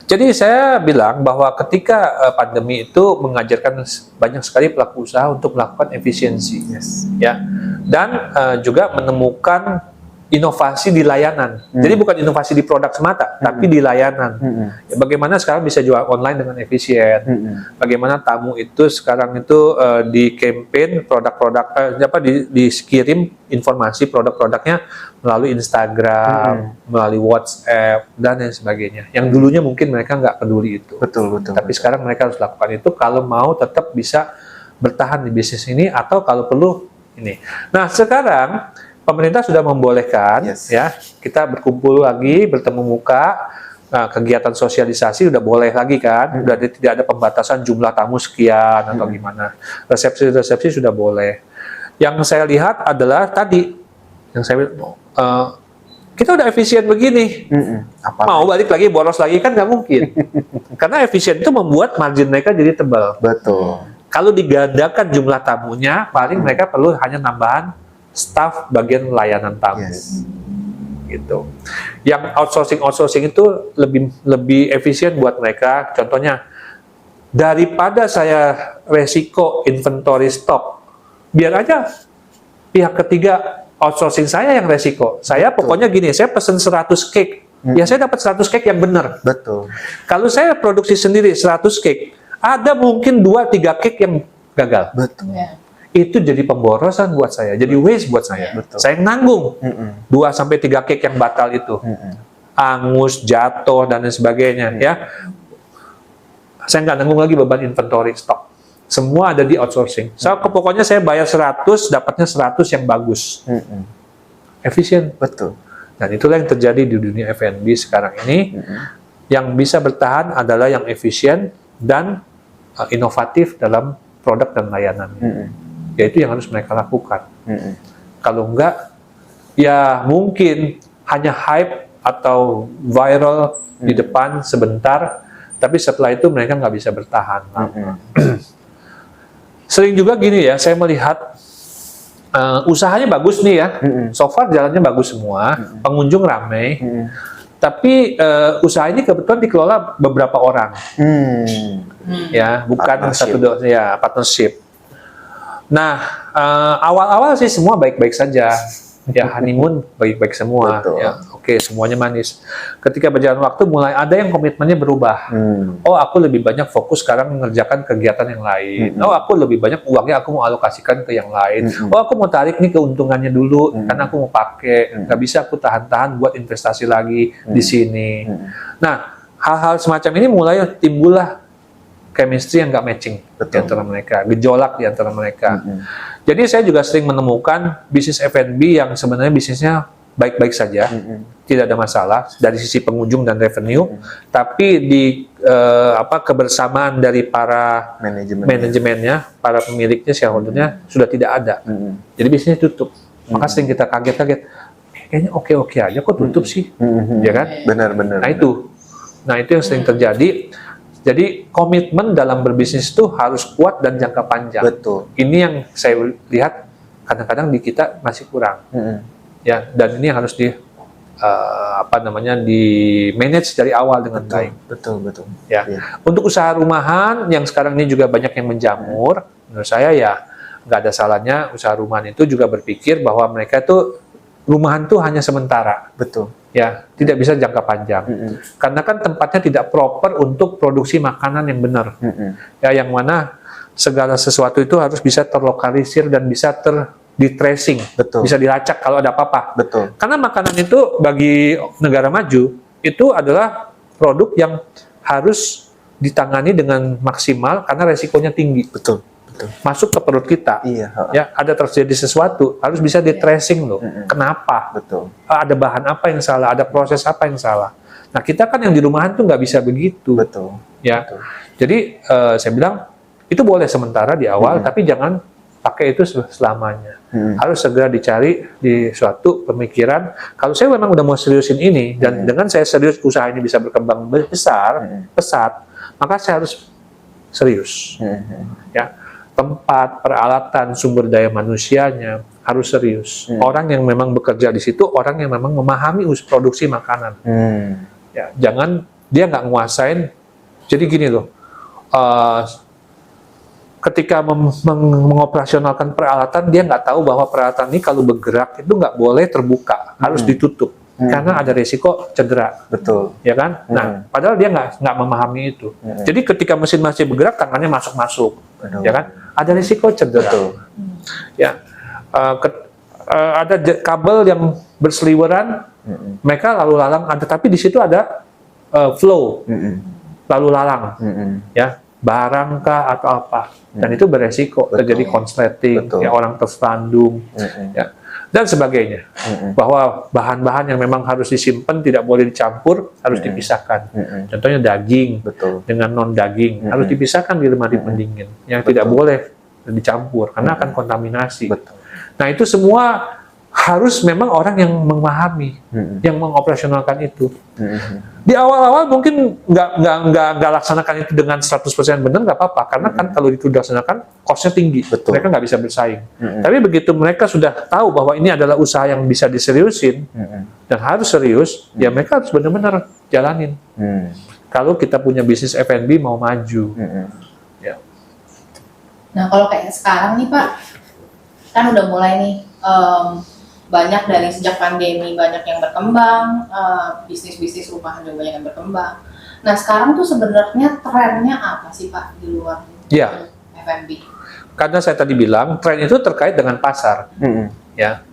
Jadi saya bilang bahwa ketika pandemi itu mengajarkan banyak sekali pelaku usaha untuk melakukan efisiensi, ya, dan juga menemukan inovasi di layanan. Jadi bukan inovasi di produk semata, tapi di layanan. Ya, bagaimana sekarang bisa jual online dengan efisien? Bagaimana tamu itu sekarang itu di campaign produk-produk dikirim informasi produk-produknya melalui Instagram, melalui WhatsApp dan lain sebagainya. Yang dulunya mungkin mereka nggak peduli itu. Betul. Tapi sekarang mereka harus lakukan itu kalau mau tetap bisa bertahan di bisnis ini, atau kalau perlu ini. Nah, sekarang pemerintah sudah membolehkan, ya, kita berkumpul lagi, bertemu muka, nah, kegiatan sosialisasi udah boleh lagi kan, udah tidak ada pembatasan jumlah tamu sekian atau gimana. Resepsi sudah boleh. Yang saya lihat adalah tadi, yang saya kita udah efisien begini, mau balik lagi boros lagi kan nggak mungkin, karena efisien itu membuat margin mereka jadi tebal. Betul. Kalau digandakan jumlah tamunya, paling mereka perlu hanya nambahan staf bagian layanan tamu, gitu. Yang outsourcing itu lebih efisien buat mereka. Contohnya, daripada saya resiko inventory stok, biar aja pihak ketiga outsourcing saya yang resiko. Saya pokoknya gini, saya pesen 100 cake, ya saya dapat 100 cake yang benar. Betul. Kalau saya produksi sendiri 100 cake, ada mungkin 2-3 cake yang gagal. Betul. Itu jadi pemborosan buat saya, jadi waste buat saya. Betul. Saya nanggung 2-3 cake yang batal itu, angus, jatuh dan lain sebagainya, ya. Saya nggak nanggung lagi beban inventory stok. Semua ada di outsourcing. Pokoknya saya bayar 100, dapatnya 100 yang bagus, efisien. Betul. Dan itulah yang terjadi di dunia F&B sekarang ini. Yang bisa bertahan adalah yang efisien dan inovatif dalam produk dan layanannya. ya itu yang harus mereka lakukan. Mm-mm. Kalau enggak, ya mungkin hanya hype atau viral di depan sebentar, tapi setelah itu mereka nggak bisa bertahan. Mm-mm. Sering juga gini ya, saya melihat usahanya bagus nih ya, Mm-mm. so far jalannya bagus semua, pengunjung ramai, Mm-mm. tapi usaha ini kebetulan dikelola beberapa orang, ya, bukan Partnership. satu ya partnership. Nah, awal-awal sih semua baik-baik saja, ya honeymoon baik-baik semua, Betul. ya oke semuanya manis. Ketika berjalan waktu mulai ada yang komitmennya berubah. Oh, aku lebih banyak fokus sekarang mengerjakan kegiatan yang lain. Oh, aku lebih banyak uangnya aku mau alokasikan ke yang lain. Oh, aku mau tarik nih keuntungannya dulu, karena aku mau pakai. Nggak bisa aku tahan-tahan buat investasi lagi di sini. Nah, hal-hal semacam ini mulai timbullah chemistry yang nggak matching di Betul. antara mereka, gejolak di antara mereka. Jadi saya juga sering menemukan bisnis F&B yang sebenarnya bisnisnya baik-baik saja, tidak ada masalah dari sisi pengunjung dan revenue, tapi di kebersamaan dari para manajemennya, para pemiliknya, shareholdernya sudah tidak ada. Jadi bisnisnya tutup. Maka sering kita kaget-kaget, kayaknya oke-oke aja kok tutup sih, ya kan? Benar-benar. Nah itu yang sering terjadi. Jadi komitmen dalam berbisnis itu harus kuat dan jangka panjang. Betul. Ini yang saya lihat kadang-kadang di kita masih kurang. Ya, dan ini yang harus di manage dari awal dengan baik. Betul. Ya. Iya. Untuk usaha rumahan yang sekarang ini juga banyak yang menjamur, menurut saya ya nggak ada salahnya usaha rumahan itu juga berpikir bahwa mereka itu rumahan tuh hanya sementara. Betul. Ya, tidak bisa jangka panjang. Karena kan tempatnya tidak proper untuk produksi makanan yang benar. Ya, yang mana segala sesuatu itu harus bisa terlokalisir dan bisa di tracing, Betul. bisa dilacak kalau ada apa-apa. Betul. Karena makanan itu bagi negara maju itu adalah produk yang harus ditangani dengan maksimal karena resikonya tinggi. Betul. Masuk ke perut kita. Iya. Ya, ada terjadi sesuatu, harus bisa di tracing loh. Kenapa? Betul. Ada bahan apa yang salah, ada proses apa yang salah. Nah, kita kan yang di rumahan tuh nggak bisa begitu. Betul. Ya. Betul. Jadi saya bilang itu boleh sementara di awal, tapi jangan pakai itu selamanya. Harus segera dicari di suatu pemikiran. Kalau saya memang udah mau seriusin ini dan dengan saya serius usaha ini bisa berkembang besar, pesat, maka saya harus serius. Ya. Tempat, peralatan, sumber daya manusianya harus serius. Orang yang memang bekerja di situ, orang yang memang memahami produksi makanan. Ya, jangan dia nggak nguasain. Jadi gini loh, ketika mengoperasionalkan peralatan, dia nggak tahu bahwa peralatan ini kalau bergerak itu nggak boleh terbuka, harus ditutup. Karena ada resiko cedera. Betul. Ya kan? Nah, padahal dia nggak memahami itu. Jadi ketika mesin masih bergerak, tangannya masuk-masuk. Ya kan? Ada risiko cedera. Betul. Ya, ada kabel yang berseliweran, mereka lalu lalang ada, tapi di situ ada flow, lalu lalang, ya, barang kah atau apa, dan itu beresiko terjadi konsleting, ya, orang tersandung, ya, dan sebagainya. Bahwa bahan-bahan yang memang harus disimpan tidak boleh dicampur, harus dipisahkan. Contohnya daging dengan non daging harus dipisahkan di lemari pendingin, yang tidak boleh dicampur karena akan kontaminasi. Nah, itu semua harus memang orang yang memahami, yang mengoperasionalkan itu. Di awal-awal mungkin nggak laksanakan itu dengan 100% benar, nggak apa-apa, karena kan kalau itu dilaksanakan cost-nya tinggi, mereka nggak bisa bersaing. Tapi begitu mereka sudah tahu bahwa ini adalah usaha yang bisa diseriusin dan harus serius, ya mereka harus benar-benar jalanin. Kalau kita punya bisnis F&B mau maju. Ya. Nah, kalau kayak sekarang nih Pak, kan udah mulai nih banyak dari sejak pandemi banyak yang berkembang, bisnis-bisnis rumahan juga banyak yang berkembang. Nah, sekarang tuh sebenarnya trennya apa sih Pak di luar F&B? Karena saya tadi bilang tren itu terkait dengan pasar. Ya,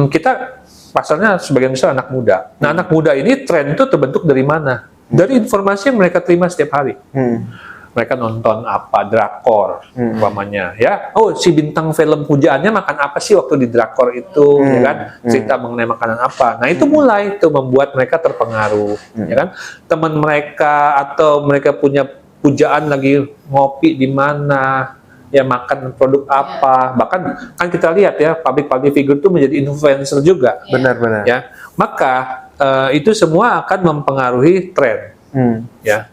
kita pasarnya sebagian besar anak muda. Nah, anak muda ini tren itu terbentuk dari mana? Dari informasi yang mereka terima setiap hari. Mereka nonton apa, drakor, umpamanya, ya. Oh, si bintang film pujaannya makan apa sih waktu di drakor itu, ya kan? Cerita mengenai makanan apa. Nah, itu mulai tuh membuat mereka terpengaruh, ya kan? Teman mereka atau mereka punya pujaan lagi ngopi di mana, ya makan produk apa, bahkan kan kita lihat ya public figure itu menjadi influencer juga, Benar-benar. ya. Maka itu semua akan mempengaruhi tren, ya.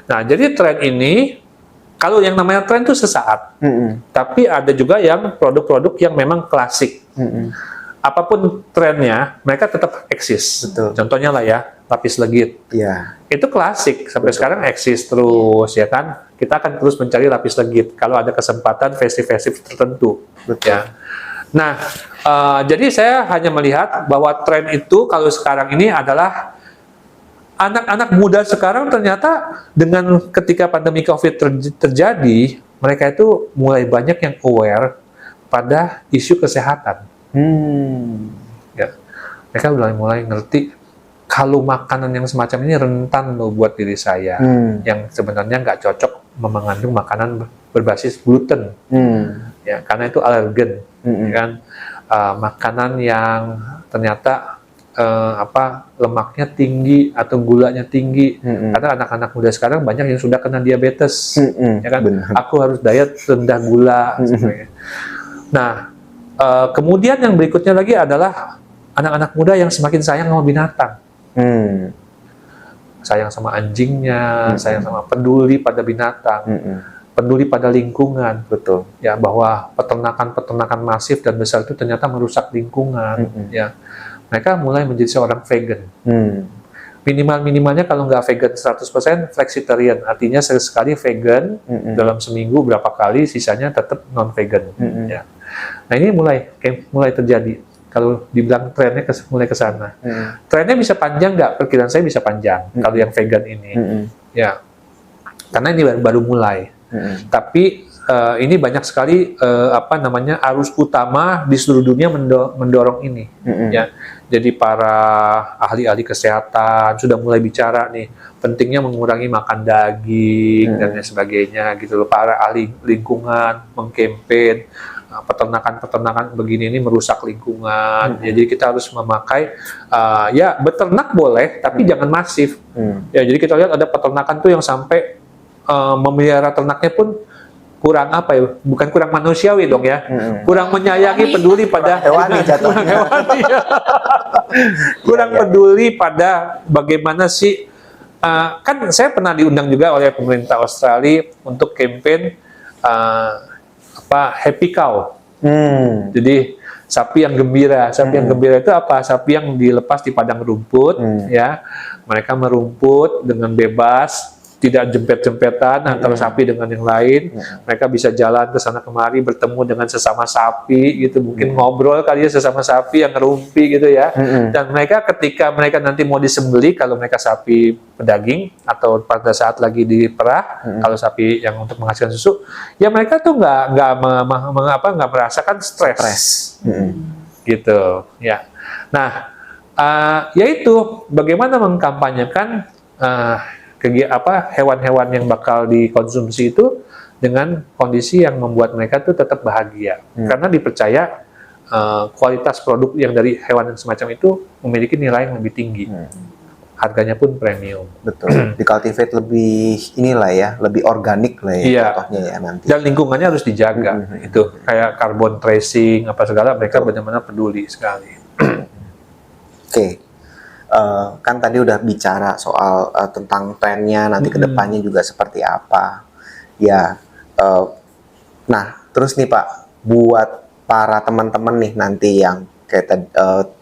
Nah, jadi tren ini kalau yang namanya tren itu sesaat, tapi ada juga yang produk-produk yang memang klasik. Apapun trennya, mereka tetap eksis. Betul. Contohnya lah ya, lapis legit. Iya. Itu klasik, sampai sekarang eksis terus, ya kan? Kita akan terus mencari lapis legit kalau ada kesempatan festive tertentu. Betul. Ya. Nah, jadi saya hanya melihat bahwa tren itu kalau sekarang ini adalah anak-anak muda sekarang ternyata dengan ketika pandemi COVID terjadi, mereka itu mulai banyak yang aware pada isu kesehatan. Ya, mereka mulai ngerti kalau makanan yang semacam ini rentan loh buat diri saya, yang sebenarnya nggak cocok mengandung makanan berbasis gluten, ya karena itu alergen, kan makanan yang ternyata lemaknya tinggi atau gulanya tinggi, karena anak-anak muda sekarang banyak yang sudah kena diabetes, ya kan? Benar. Aku harus diet rendah gula, sebenarnya. Nah. Kemudian yang berikutnya lagi adalah anak-anak muda yang semakin sayang sama binatang, sayang sama anjingnya, sayang sama peduli pada binatang, peduli pada lingkungan, Betul. ya bahwa peternakan masif dan besar itu ternyata merusak lingkungan, ya mereka mulai menjadi seorang vegan. Minimalnya kalau nggak vegan 100% flexitarian, artinya sekali vegan dalam seminggu berapa kali, sisanya tetap non vegan, ya. Nah ini mulai terjadi. Kalau dibilang trennya mulai ke sana. Trennya bisa panjang nggak? Perkiraan saya bisa panjang. Kalau yang vegan ini, ya, karena ini baru mulai. Tapi ini banyak sekali arus utama di seluruh dunia mendorong ini. Ya, jadi para ahli-ahli kesehatan sudah mulai bicara nih pentingnya mengurangi makan daging dan lain sebagainya gitu loh. Para ahli lingkungan mengkampen peternakan begini ini merusak lingkungan. Ya, jadi kita harus memakai ya beternak boleh tapi jangan masif. Ya, jadi kita lihat ada peternakan tuh yang sampai memelihara ternaknya pun kurang bukan kurang manusiawi dong ya, kurang menyayangi, peduli pada hewani jatuhnya. Kurang peduli pada bagaimana sih, kan saya pernah diundang juga oleh pemerintah Australia untuk campaign happy cow. Jadi sapi yang gembira. Sapi yang gembira itu apa? Sapi yang dilepas di padang rumput, ya. Mereka merumput dengan bebas, tidak jempet-jempetan antara sapi dengan yang lain. Mereka bisa jalan ke sana kemari, bertemu dengan sesama sapi gitu, mungkin ngobrol kali ya sesama sapi yang ngerumpi gitu ya. Dan mereka ketika mereka nanti mau disembelih, kalau mereka sapi pedaging atau pada saat lagi diperah, kalau sapi yang untuk menghasilkan susu, ya mereka tuh nggak merasakan stres. Gitu ya. Nah, yaitu bagaimana mengkampanyekan hewan-hewan yang bakal dikonsumsi itu dengan kondisi yang membuat mereka tuh tetap bahagia, karena dipercaya kualitas produk yang dari hewan yang semacam itu memiliki nilai yang lebih tinggi, harganya pun premium. Betul. Dikultivate lebih inilah ya, lebih organik lah ya, Iya. contohnya ya nanti. Dan lingkungannya harus dijaga, itu kayak carbon tracing apa segala, mereka benar-benar peduli sekali. Oke. Kan tadi udah bicara soal tentang trennya nanti ke depannya juga seperti apa. Ya, nah terus nih Pak, buat para teman-teman nih nanti yang kayak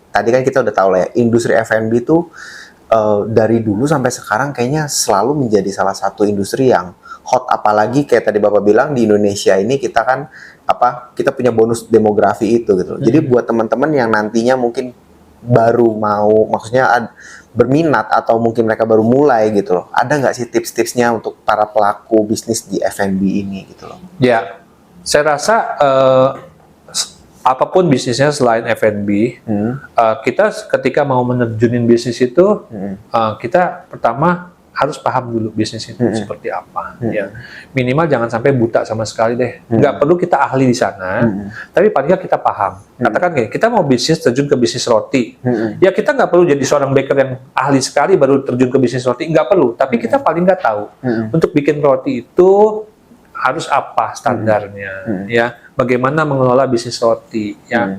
tadi kan kita udah tahu lah ya, industri F&B itu dari dulu sampai sekarang kayaknya selalu menjadi salah satu industri yang hot, apalagi kayak tadi Bapak bilang di Indonesia ini kita kan kita punya bonus demografi itu gitu. Jadi buat teman-teman yang nantinya mungkin baru mau, maksudnya berminat atau mungkin mereka baru mulai gitu loh, ada nggak sih tips-tipsnya untuk para pelaku bisnis di F&B ini gitu loh? Ya, saya rasa apapun bisnisnya selain F&B, kita ketika mau menerjunin bisnis itu, kita pertama harus paham dulu bisnis itu seperti apa. Ya. Minimal jangan sampai buta sama sekali deh. Nggak perlu kita ahli di sana, tapi paling nggak kita paham. Katakan kayak kita mau bisnis, terjun ke bisnis roti. Ya kita nggak perlu jadi seorang baker yang ahli sekali baru terjun ke bisnis roti. Nggak perlu. Tapi kita paling nggak tahu. Untuk bikin roti itu harus apa standarnya, ya, bagaimana mengelola bisnis roti, ya,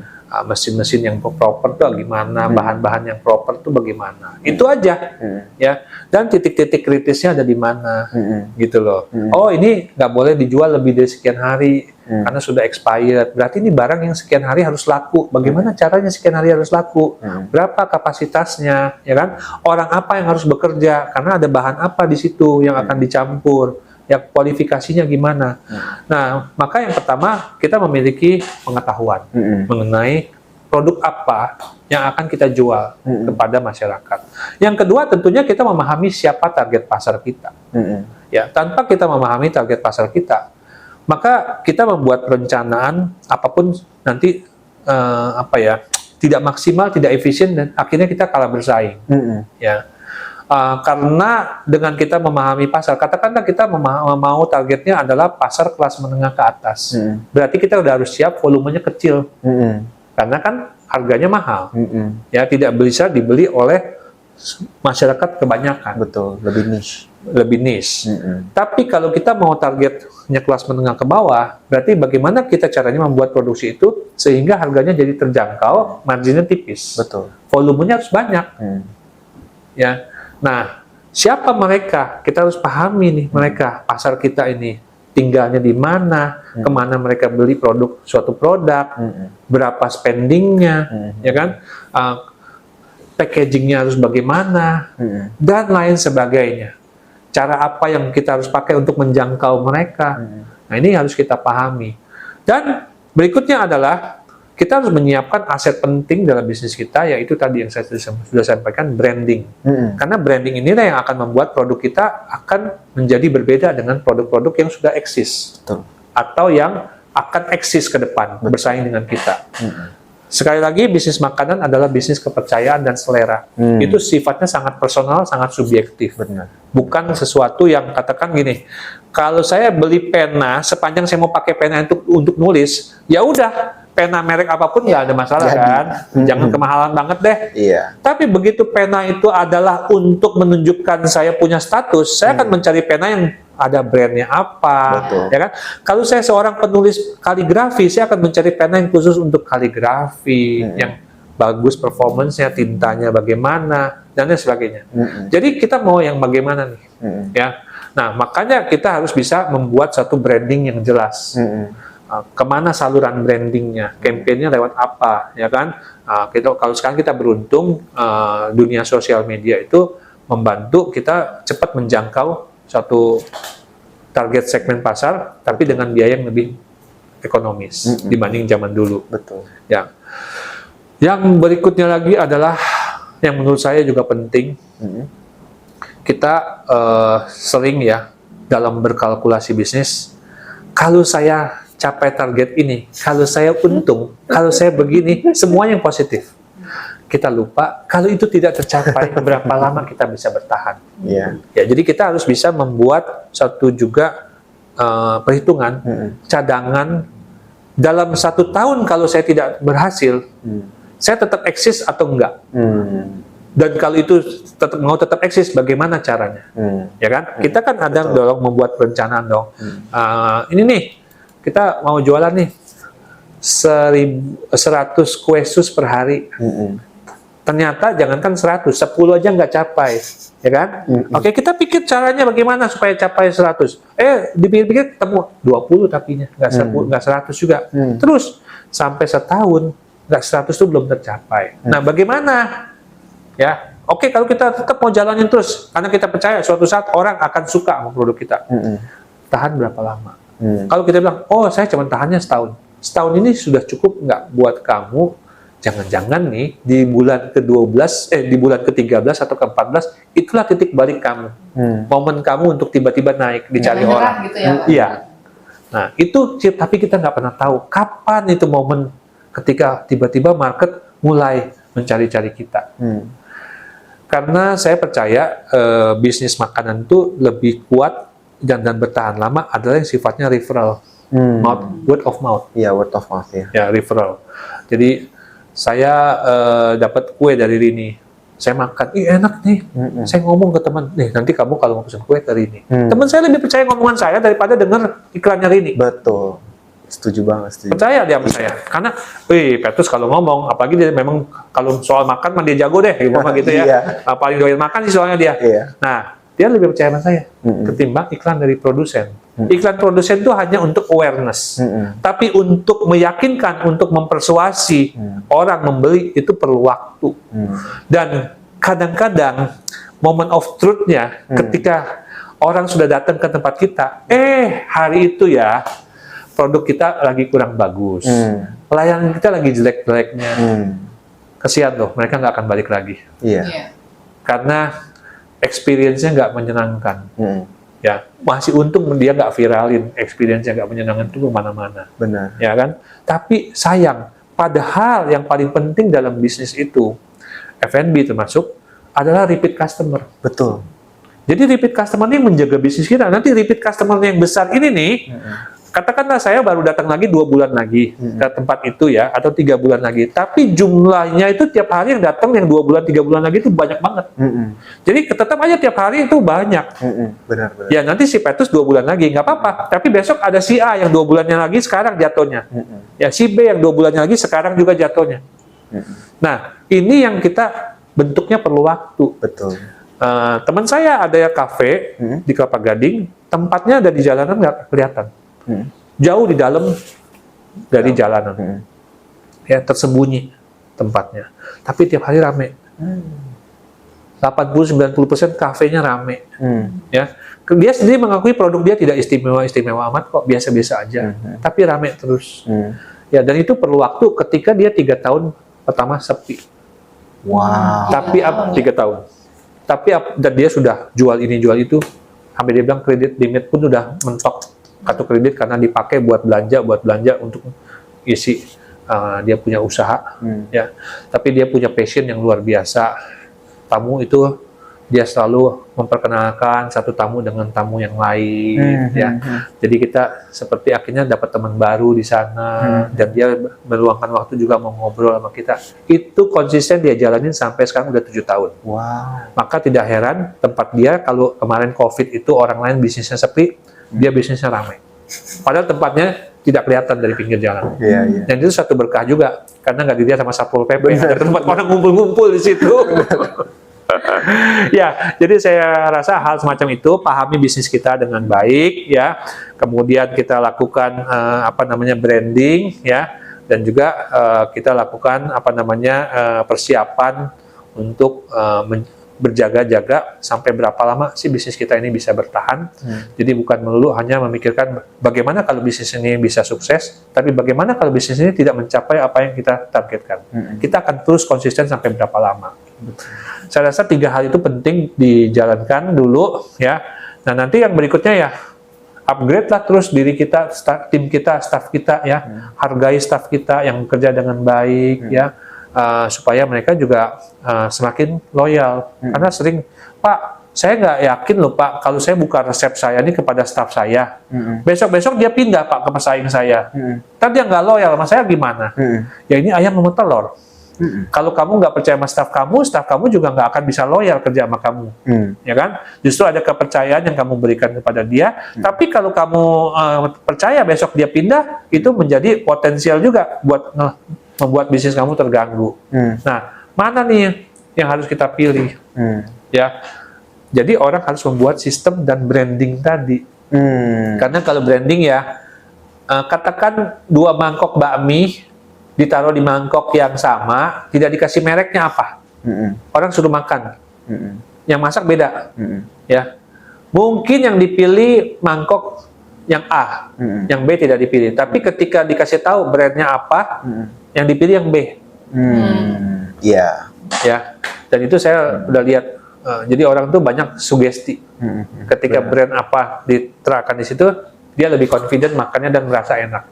mesin-mesin yang proper tuh gimana, bahan-bahan yang proper tuh bagaimana, itu aja, ya, dan titik-titik kritisnya ada di mana, gitu loh. Oh, ini nggak boleh dijual lebih dari sekian hari karena sudah expired, berarti ini barang yang sekian hari harus laku. Bagaimana caranya sekian hari harus laku? Berapa kapasitasnya, ya kan? Orang apa yang harus bekerja? Karena ada bahan apa di situ yang akan dicampur. Ya, kualifikasinya gimana. Nah, maka yang pertama kita memiliki pengetahuan mengenai produk apa yang akan kita jual kepada masyarakat. Yang kedua tentunya kita memahami siapa target pasar kita. Ya, tanpa kita memahami target pasar kita, maka kita membuat perencanaan apapun nanti tidak maksimal, tidak efisien, dan akhirnya kita kalah bersaing. Ya. Karena dengan kita memahami pasar, katakanlah kita mau targetnya adalah pasar kelas menengah ke atas, berarti kita udah harus siap volumenya kecil, karena kan harganya mahal, ya tidak bisa dibeli oleh masyarakat kebanyakan. Betul, lebih niche. Lebih niche. Tapi kalau kita mau targetnya kelas menengah ke bawah, berarti bagaimana kita caranya membuat produksi itu sehingga harganya jadi terjangkau, marginnya tipis. Betul. Volumenya harus banyak, ya. Nah, siapa mereka? Kita harus pahami nih mereka, pasar kita ini tinggalnya di mana, kemana mereka beli suatu produk, berapa spendingnya, ya kan? Packagingnya harus bagaimana, dan lain sebagainya. Cara apa yang kita harus pakai untuk menjangkau mereka. Nah, ini harus kita pahami. Dan berikutnya adalah kita harus menyiapkan aset penting dalam bisnis kita, yaitu tadi yang saya sudah sampaikan, branding. Karena branding inilah yang akan membuat produk kita akan menjadi berbeda dengan produk-produk yang sudah eksis. Betul. Atau yang akan eksis ke depan, bersaing dengan kita. Sekali lagi, bisnis makanan adalah bisnis kepercayaan dan selera. Itu sifatnya sangat personal, sangat subjektif. Benar. Bukan sesuatu yang, katakan gini, kalau saya beli pena, sepanjang saya mau pakai pena untuk nulis, ya udah, pena merek apapun nggak ada masalah. Jadi. Kan? Jangan kemahalan banget deh. Iya. Tapi begitu pena itu adalah untuk menunjukkan saya punya status, saya akan mencari pena yang ada brandnya apa. Betul. Ya kan? Kalau saya seorang penulis kaligrafi, saya akan mencari pena yang khusus untuk kaligrafi, yang bagus performance-nya, tintanya bagaimana, dan lain sebagainya. Jadi kita mau yang bagaimana nih? Ya. Nah, makanya kita harus bisa membuat satu branding yang jelas. Kemana saluran brandingnya, campaign-nya lewat apa, ya kan? Kalau sekarang kita beruntung, dunia sosial media itu membantu kita cepat menjangkau satu target segmen pasar, tapi dengan biaya yang lebih ekonomis dibanding zaman dulu. Betul. Ya. Yang berikutnya lagi adalah yang menurut saya juga penting. Kita sering ya dalam berkalkulasi bisnis, kalau saya capai target ini, kalau saya untung, kalau saya begini, semua yang positif. Kita lupa kalau itu tidak tercapai, berapa lama kita bisa bertahan. Iya. Ya, jadi kita harus bisa membuat satu juga perhitungan cadangan dalam 1 tahun. Kalau saya tidak berhasil, saya tetap eksis atau enggak? Dan kalau itu tetap eksis, bagaimana caranya? Ya kan? Kita kan ada dong membuat perencanaan dong. Ini nih, kita mau jualan nih 100 kue sus per hari. Ternyata jangankan 100, 10 aja nggak capai, ya kan? Oke, kita pikir caranya bagaimana supaya capai 100. Dipikir-pikir ketemu 20 tapinya, nggak 100 juga. Terus sampai setahun nggak 100 itu belum tercapai. Nah, bagaimana? Ya, oke, kalau kita tetap mau jalanin terus, karena kita percaya suatu saat orang akan suka sama produk kita. Tahan berapa lama? Kalau kita bilang, oh saya cuma tahannya setahun. Setahun ini sudah cukup nggak buat kamu? Jangan-jangan nih di bulan ke-12, di bulan ke-13 atau ke-14, itulah titik balik kamu. Momen kamu untuk tiba-tiba naik, dicari orang. Gitu ya, Pak? Iya. Nah, itu tapi kita nggak pernah tahu kapan itu momen ketika tiba-tiba market mulai mencari-cari kita. Karena saya percaya bisnis makanan itu lebih kuat dan bertahan lama adalah yang sifatnya referral, word of mouth. Iya, word of mouth ya. Ya, referral. Jadi saya dapat kue dari Rini, saya makan, enak nih. Saya ngomong ke teman, nih nanti kamu kalau mau pesen kue ke Rini. Teman saya lebih percaya ngomongan saya daripada dengar iklannya Rini. Betul. Setuju banget, setuju. Percaya dia sama saya. Karena, Petrus kalau ngomong, apalagi dia memang kalau soal makan mah dia jago deh, gitu ya. Iya. Paling doyan makan sih soalnya dia. Iya. Nah, dia lebih percaya sama saya ketimbang iklan dari produsen. Iklan produsen itu hanya untuk awareness. Tapi untuk meyakinkan, untuk mempersuasi orang membeli itu perlu waktu. Dan kadang-kadang moment of truth-nya ketika orang sudah datang ke tempat kita, hari itu ya produk kita lagi kurang bagus, pelayanan kita lagi jelek-jeleknya, kesian loh, mereka nggak akan balik lagi. Iya. Iya. Karena experience-nya nggak menyenangkan. Ya, masih untung dia nggak viralin, experience-nya nggak menyenangkan itu kemana-mana. Benar. Ya kan? Tapi sayang, padahal yang paling penting dalam bisnis itu, F&B termasuk, adalah repeat customer. Betul. Jadi repeat customer ini menjaga bisnis kita. Nanti repeat customer yang besar ini nih, katakanlah saya baru datang lagi 2 bulan lagi ke tempat itu ya, atau 3 bulan lagi. Tapi jumlahnya itu tiap hari yang datang yang 2 bulan, 3 bulan lagi itu banyak banget. Jadi tetap aja tiap hari itu banyak. Benar-benar. Ya nanti si Petrus 2 bulan lagi, nggak apa-apa. Tapi besok ada si A yang 2 bulannya lagi sekarang jatuhnya. Ya si B yang 2 bulannya lagi sekarang juga jatuhnya. Nah ini yang kita bentuknya perlu waktu. Betul. Teman saya ada ya kafe di Kelapa Gading, tempatnya ada di jalanan nggak kelihatan. Jauh di dalam dari jalanan. Ya, tersembunyi tempatnya. Tapi tiap hari rame. 80-90% kafenya rame. Ya. Dia sendiri mengakui produk dia tidak istimewa amat kok, biasa-biasa aja. Tapi rame terus. Ya, dan itu perlu waktu ketika dia 3 tahun pertama sepi. Wow. Tapi 3 tahun. Tapi dan dia sudah jual ini jual itu, sampai dia bilang kredit limit pun udah mentok kartu kredit karena dipakai buat belanja untuk isi dia punya usaha. Ya. Tapi dia punya passion yang luar biasa. Tamu itu dia selalu memperkenalkan satu tamu dengan tamu yang lain. Ya. Jadi kita seperti akhirnya dapat teman baru di sana dan dia meluangkan waktu juga mau ngobrol sama kita. Itu konsisten dia jalanin sampai sekarang udah 7 tahun. Wow. Maka tidak heran tempat dia kalau kemarin COVID itu orang lain bisnisnya sepi, dia bisnisnya ramai. Padahal tempatnya tidak kelihatan dari pinggir jalan. Iya. Dan itu satu berkah juga karena nggak dilihat sama Satpol PP. Ada tempat orang ngumpul-ngumpul di situ. Ya, jadi saya rasa hal semacam itu, pahami bisnis kita dengan baik, ya. Kemudian kita lakukan branding, ya, dan juga kita lakukan persiapan untuk berjaga-jaga sampai berapa lama sih bisnis kita ini bisa bertahan. Jadi bukan melulu hanya memikirkan bagaimana kalau bisnis ini bisa sukses, tapi bagaimana kalau bisnis ini tidak mencapai apa yang kita targetkan. Kita akan terus konsisten sampai berapa lama. Saya rasa 3 hal itu penting dijalankan dulu, ya. Nah nanti yang berikutnya ya upgrade lah terus diri kita, tim kita, staff kita, ya. Hargai staff kita yang bekerja dengan baik, ya. Supaya mereka juga semakin loyal. Karena sering, Pak, saya nggak yakin loh Pak, kalau saya buka resep saya ini kepada staff saya, besok-besok dia pindah Pak ke pesaing saya. Ntar dia nggak loyal sama saya gimana? Ya ini ayam sama telur. Kalau kamu nggak percaya sama staff kamu juga nggak akan bisa loyal kerja sama kamu, ya kan? Justru ada kepercayaan yang kamu berikan kepada dia. Tapi kalau kamu percaya besok dia pindah, itu menjadi potensial juga buat membuat bisnis kamu terganggu. Nah, mana nih yang harus kita pilih? Ya, jadi orang harus membuat sistem dan branding tadi. Karena kalau branding ya, katakan 2 mangkok bakmi ditaruh di mangkok yang sama, tidak dikasih mereknya apa? Orang suruh makan. Yang masak beda. Ya. Mungkin yang dipilih mangkok yang A, yang B tidak dipilih. Tapi ketika dikasih tahu brandnya apa, yang dipilih yang B. Iya. Ya. Dan itu saya udah lihat. Jadi orang tuh banyak sugesti. Ketika brand apa diterapkan di situ, dia lebih confident makannya dan merasa enak.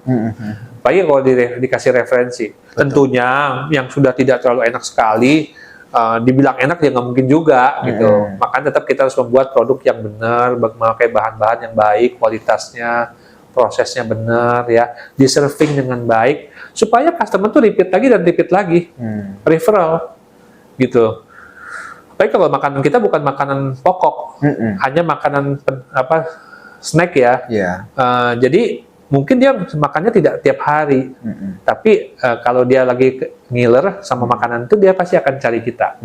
Apalagi kalau dikasih referensi. Tentunya yang sudah tidak terlalu enak sekali, dibilang enak ya nggak mungkin juga gitu. Makanya tetap kita harus membuat produk yang benar, memakai bahan-bahan yang baik, kualitasnya, prosesnya benar, ya, di serving dengan baik, supaya customer tuh repeat lagi dan repeat lagi, referral, gitu. Tapi kalau makanan kita bukan makanan pokok, hanya makanan snack ya. Iya. Jadi mungkin dia makannya tidak tiap hari, tapi kalau dia lagi ngiler sama makanan itu dia pasti akan cari kita,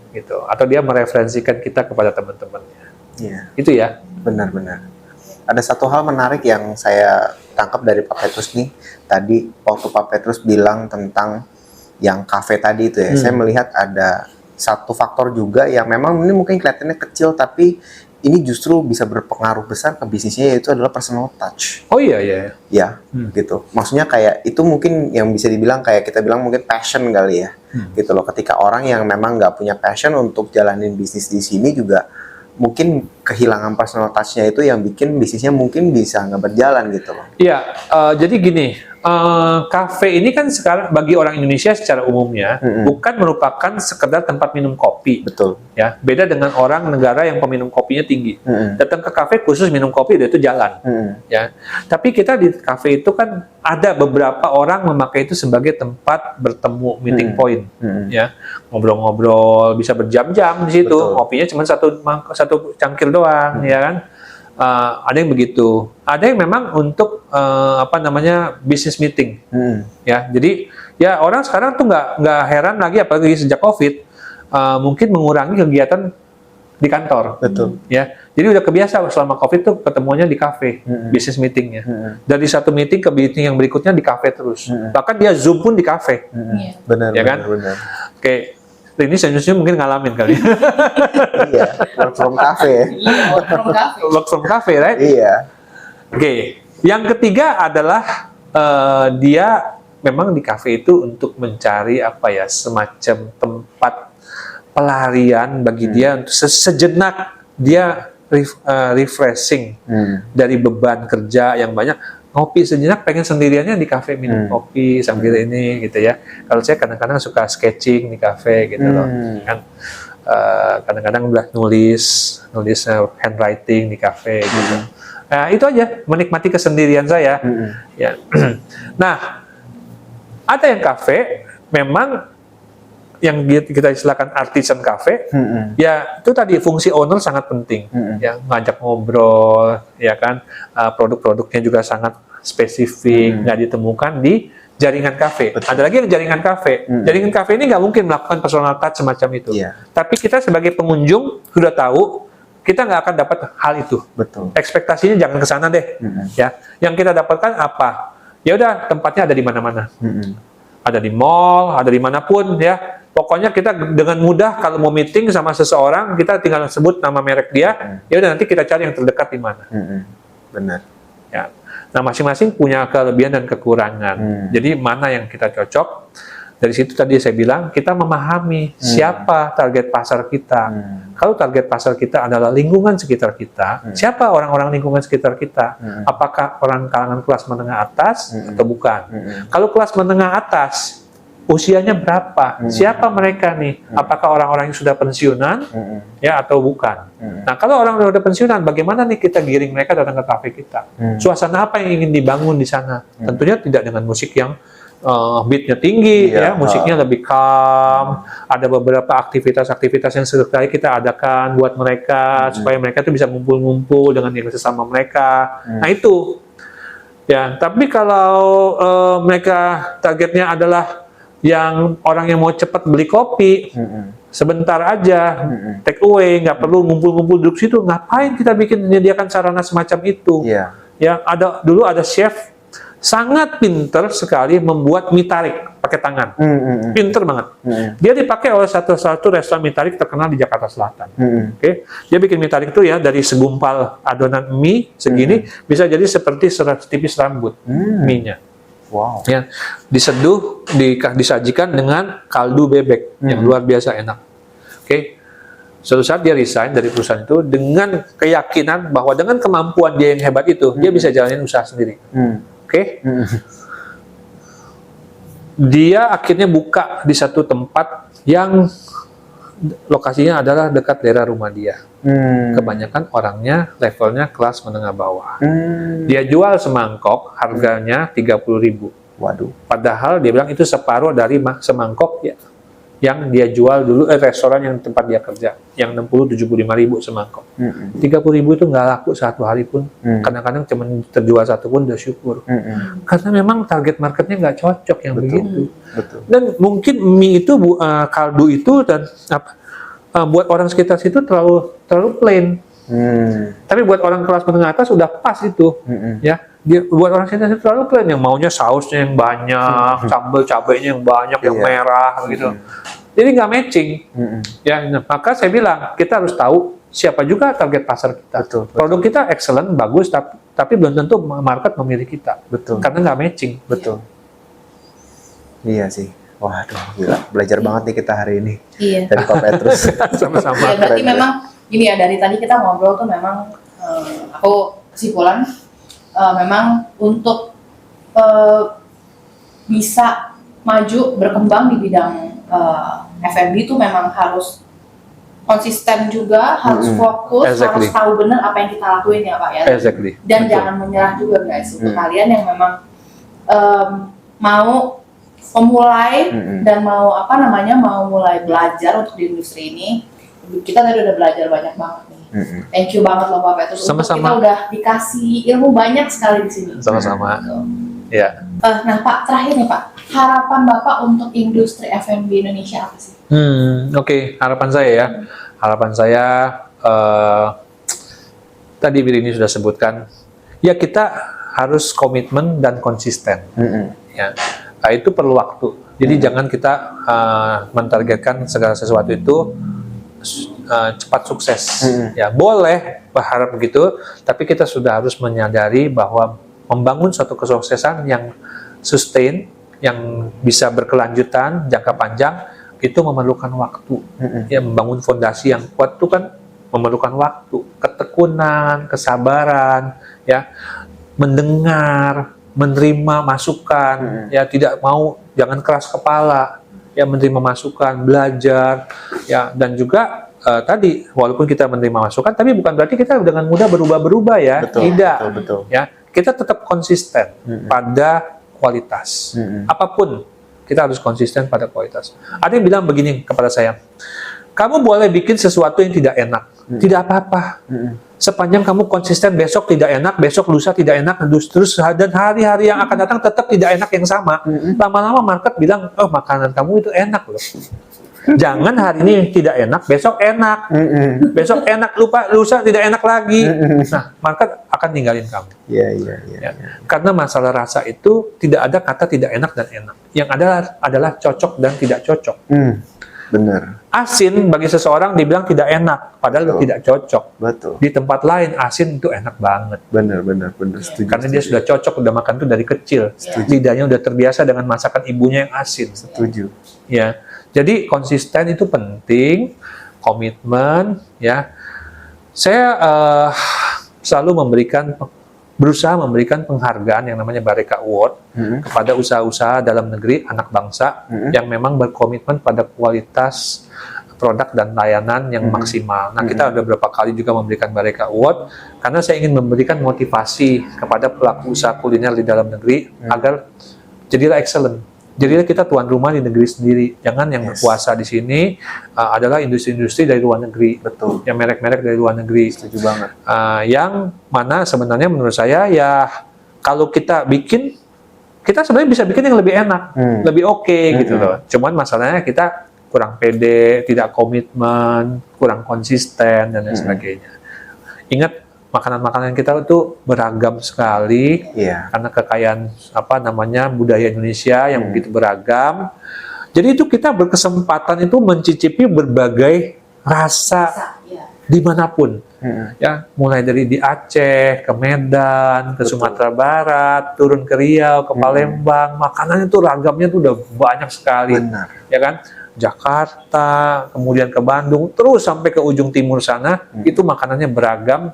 gitu. Atau dia mereferensikan kita kepada teman-temannya. Iya. Itu ya. Benar-benar. Ada satu hal menarik yang saya tangkap dari Pak Petrus nih. Tadi waktu Pak Petrus bilang tentang yang kafe tadi itu ya, saya melihat ada satu faktor juga yang memang ini mungkin kelihatannya kecil, tapi ini justru bisa berpengaruh besar ke bisnisnya, yaitu adalah personal touch. Oh iya, iya. Ya, gitu. Maksudnya kayak itu mungkin yang bisa dibilang kayak kita bilang mungkin passion kali ya. Gitu loh. Ketika orang yang memang nggak punya passion untuk jalanin bisnis di sini juga mungkin kehilangan personal touch-nya itu yang bikin bisnisnya mungkin bisa nggak berjalan gitu loh. Iya, jadi gini, kafe ini kan sekarang bagi orang Indonesia secara umumnya bukan merupakan sekedar tempat minum kopi. Betul. Ya, beda dengan orang negara yang peminum kopinya tinggi. Datang ke kafe khusus minum kopi, udah itu jalan. Ya, tapi kita di kafe itu kan ada beberapa orang memakai itu sebagai tempat bertemu, meeting point. Ya, ngobrol-ngobrol, bisa berjam-jam di situ. Betul. Kopinya cuma satu cangkir doang, ya kan? Ada yang begitu, ada yang memang untuk business meeting, ya. Jadi ya orang sekarang tuh nggak heran lagi, apalagi sejak COVID, mungkin mengurangi kegiatan di kantor. Betul. Ya, jadi udah kebiasa selama COVID tuh ketemunya di kafe, business meetingnya. Dari satu meeting ke meeting yang berikutnya di kafe terus. Bahkan dia Zoom pun di kafe. Iya. Benar, Ya kan? benar. Oke, ini senyum-senyum mungkin ngalamin kali. Iya, work from cafe. Iya, work from cafe. Work from cafe, right? Iya. Oke, yang ketiga adalah dia memang di kafe itu untuk mencari semacam tempat pelarian bagi dia untuk sejenak dia refreshing dari beban kerja yang banyak. Ngopi sejenak, pengen sendiriannya di kafe minum kopi sambil ini gitu ya. Kalau saya kadang-kadang suka sketching di kafe gitu loh, kan. Kadang-kadang nulis handwriting di kafe gitu. Nah, itu aja, menikmati kesendirian saya. Ya. Nah, ada yang kafe memang yang kita istilahkan artisan cafe, ya itu tadi fungsi owner sangat penting, ya ngajak ngobrol, ya kan, produk-produknya juga sangat spesifik, nggak ditemukan di jaringan kafe. Ada lagi yang jaringan kafe. Jaringan kafe ini nggak mungkin melakukan personal touch semacam itu. Tapi kita sebagai pengunjung sudah tahu kita nggak akan dapat hal itu. Betul. Ekspektasinya jangan ke sana deh, ya. Yang kita dapatkan apa? Ya udah, tempatnya ada di mana-mana. Ada di mall, ada di manapun ya. Pokoknya kita dengan mudah kalau mau meeting sama seseorang, kita tinggal sebut nama merek dia, ya udah nanti kita cari yang terdekat di mana. Benar. Ya. Nah, masing-masing punya kelebihan dan kekurangan. Jadi mana yang kita cocok? Dari situ tadi saya bilang kita memahami siapa target pasar kita. Kalau target pasar kita adalah lingkungan sekitar kita, siapa orang-orang lingkungan sekitar kita? Apakah orang kalangan kelas menengah atas atau bukan? Kalau kelas menengah atas, usianya berapa? Siapa mereka nih? Apakah orang-orang yang sudah pensiunan, ya atau bukan? Nah, kalau orang yang sudah pensiunan, bagaimana nih kita giring mereka datang ke kafe kita? Suasana apa yang ingin dibangun di sana? Tentunya tidak dengan musik yang beatnya tinggi, ya, musiknya lebih calm. Ada beberapa aktivitas-aktivitas yang sekali kita adakan buat mereka supaya mereka tuh bisa ngumpul-ngumpul dengan yang sesama mereka. Nah itu, ya. Tapi kalau mereka targetnya adalah yang orang yang mau cepat beli kopi, sebentar aja, take away, nggak perlu ngumpul-ngumpul duduk situ. Ngapain kita menyediakan sarana semacam itu? Ya, dulu ada chef sangat pinter sekali membuat mie tarik pakai tangan, pinter banget. Dia dipakai oleh satu restoran mie tarik terkenal di Jakarta Selatan. Oke, dia bikin mie tarik itu ya dari segumpal adonan mie segini bisa jadi seperti setipis rambut mie-nya. Wow. Ya, diseduh, disajikan dengan kaldu bebek yang luar biasa enak. Oke, suatu saat dia resign dari perusahaan itu dengan keyakinan bahwa dengan kemampuan dia yang hebat itu, dia bisa jalanin usaha sendiri. Oke, dia akhirnya buka di satu tempat yang lokasinya adalah dekat daerah rumah dia. Kebanyakan orangnya levelnya kelas menengah bawah. Dia jual semangkok harganya 30.000. Waduh. Padahal dia bilang itu separuh dari semangkok yang dia jual dulu, restoran yang tempat dia kerja, yang 60-75 ribu semangkok. 30 ribu itu nggak laku satu hari pun. Kadang-kadang cuma terjual satu pun udah syukur. Karena memang target marketnya nggak cocok yang begitu. Betul. Dan mungkin mie itu, kaldu itu dan buat orang sekitar situ terlalu plain. Tapi buat orang kelas menengah atas udah pas itu, ya. Dia buat orang sekitar situ terlalu plain, yang maunya sausnya yang banyak, sambal cabainya yang banyak, yang merah gitu. Jadi nggak matching. Ya, nah, maka saya bilang kita harus tahu siapa juga target pasar kita. Betul. Produk kita excellent, bagus, tapi belum tentu market memilih kita. Betul. Karena nggak matching. Betul. Iya sih. Waduh, gila. Belajar banget nih kita hari ini Iya. dari Pak Petrus. Sama-sama. Ya, berarti Keren, memang gini ya, dari tadi kita ngobrol tuh memang aku kesimpulan memang untuk bisa maju berkembang di bidang F&B itu memang harus konsisten juga, harus fokus, Exactly. harus tahu benar apa yang kita lakuin ya Pak ya. Exactly. Dan Betul. jangan menyerah juga guys, untuk kalian yang memang mau memulai dan mau mau mulai belajar untuk di industri ini. Kita tadi udah belajar banyak banget nih. Thank you banget loh Pak Petrus. Untuk Sama-sama. kita udah dikasih ilmu banyak sekali di sini. Sama-sama. Gitu. Ya. Nah Pak, terakhir nih Pak, harapan Bapak untuk industri F&B Indonesia apa sih? Oke. Harapan saya ya. Harapan saya tadi Birini sudah sebutkan. Ya kita harus komitmen dan konsisten. Ya. Nah, itu perlu waktu. Jadi jangan kita mentargetkan segala sesuatu itu cepat sukses. Ya boleh berharap begitu, tapi kita sudah harus menyadari bahwa membangun suatu kesuksesan yang sustain, yang bisa berkelanjutan jangka panjang itu memerlukan waktu. Ya membangun fondasi yang kuat itu kan memerlukan waktu, ketekunan, kesabaran, ya mendengar, menerima masukan, ya tidak mau, jangan keras kepala, ya menerima masukan, belajar, ya dan juga tadi walaupun kita menerima masukan, tapi bukan berarti kita dengan mudah berubah-berubah ya, tidak, Betul. ya kita tetap konsisten pada kualitas, apapun kita harus konsisten pada kualitas. Ada yang bilang begini kepada saya, kamu boleh bikin sesuatu yang tidak enak, tidak apa-apa. Sepanjang kamu konsisten, besok tidak enak, besok lusa tidak enak, terus dan hari-hari yang akan datang tetap tidak enak yang sama. Lama-lama market bilang, oh makanan kamu itu enak loh. Jangan hari ini tidak enak, besok enak. Besok enak, lusa tidak enak lagi. Nah, market akan ninggalin kamu. Iya. Ya. Karena masalah rasa itu tidak ada kata tidak enak dan enak. Yang adalah cocok dan tidak cocok. Benar. Asin bagi seseorang dibilang tidak enak, padahal tidak cocok. Betul. Di tempat lain asin itu enak banget. Benar. Setuju. Karena dia sudah cocok, udah makan tuh dari kecil. Lidahnya udah terbiasa dengan masakan ibunya yang asin. Setuju. Ya. Jadi konsisten itu penting, komitmen, ya. Saya selalu berusaha memberikan penghargaan yang namanya Bareka Award kepada usaha-usaha dalam negeri, anak bangsa yang memang berkomitmen pada kualitas produk dan layanan yang maksimal. Nah, kita udah beberapa kali juga memberikan Bareka Award karena saya ingin memberikan motivasi kepada pelaku usaha kuliner di dalam negeri agar jadilah excellent. Jadilah kita tuan rumah di negeri sendiri. Jangan yang berkuasa di sini adalah industri-industri dari luar negeri. Betul. Yang merek-merek dari luar negeri. Setuju banget. Yang mana sebenarnya menurut saya ya kalau kita bikin, kita sebenarnya bisa bikin yang lebih enak, lebih oke gitu loh. Cuman masalahnya kita kurang pede, tidak komitmen, kurang konsisten dan lain sebagainya. Ingat, makanan-makanan kita itu beragam sekali karena kekayaan budaya Indonesia yang begitu beragam. Jadi itu kita berkesempatan itu mencicipi berbagai rasa dimanapun, ya mulai dari di Aceh ke Medan ke Sumatera Barat, turun ke Riau ke Palembang, makanan itu ragamnya tuh udah banyak sekali. Benar. Ya kan? Jakarta, kemudian ke Bandung, terus sampai ke ujung timur sana, itu makanannya beragam.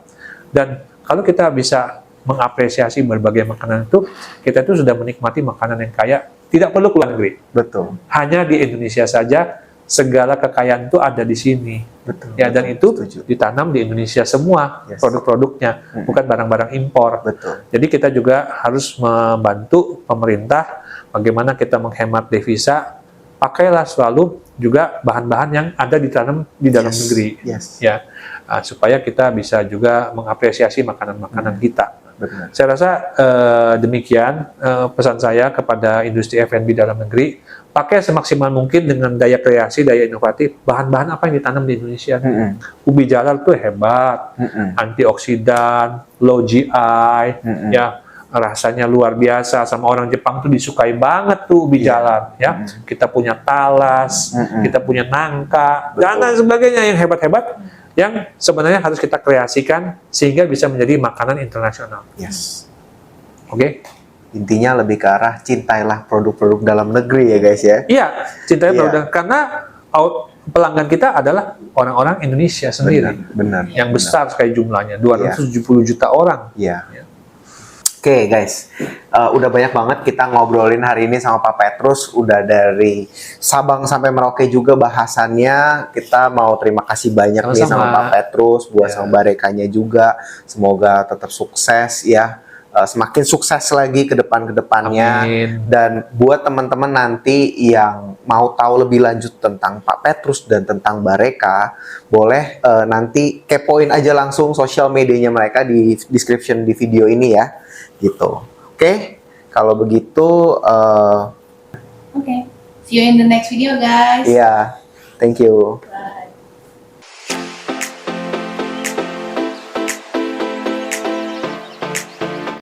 Dan kalau kita bisa mengapresiasi berbagai makanan itu, kita itu sudah menikmati makanan yang kaya, tidak perlu keluar negeri. Betul. Hanya di Indonesia saja, segala kekayaan itu ada di sini. Betul. Ya, dan itu Setuju. ditanam di Indonesia semua, produk-produknya, bukan barang-barang impor. Betul. Jadi kita juga harus membantu pemerintah bagaimana kita menghemat devisa pakailah selalu juga bahan-bahan yang ada ditanam di dalam negeri, Yes. ya, supaya kita bisa juga mengapresiasi makanan-makanan kita. Benar. Saya rasa demikian pesan saya kepada industri F&B dalam negeri, pakai semaksimal mungkin dengan daya kreasi, daya inovatif, bahan-bahan apa yang ditanam di Indonesia. Ubi jalar tuh hebat, antioksidan, low GI, ya, rasanya luar biasa, sama orang Jepang tuh disukai banget tuh ubi jalar, ya. Kita punya talas, kita punya nangka, dan lain sebagainya yang hebat-hebat, yang sebenarnya harus kita kreasikan sehingga bisa menjadi makanan internasional. Yes. Oke? Intinya lebih ke arah cintailah produk-produk dalam negeri ya guys ya. Iya, cintanya Iya. produk, karena pelanggan kita adalah orang-orang Indonesia sendiri, Benar. yang besar sekali jumlahnya, 270 juta orang. Iya. Ya. Oke guys, udah banyak banget kita ngobrolin hari ini sama Pak Petrus. Udah dari Sabang sampai Merauke juga bahasannya. Kita mau terima kasih banyak nih sama Sama-sama. Pak Petrus, buat Ya. sama Mbak Rekanya juga. Semoga tetap sukses ya. Semakin sukses lagi ke depannya. Amin. Dan buat teman-teman nanti yang mau tahu lebih lanjut tentang Pak Petrus dan tentang Mbak Reka, boleh nanti kepoin aja langsung sosial medianya mereka di description di video ini ya, gitu. Oke, kalau begitu, Oke. See you in the next video, guys. iya, thank you. Bye.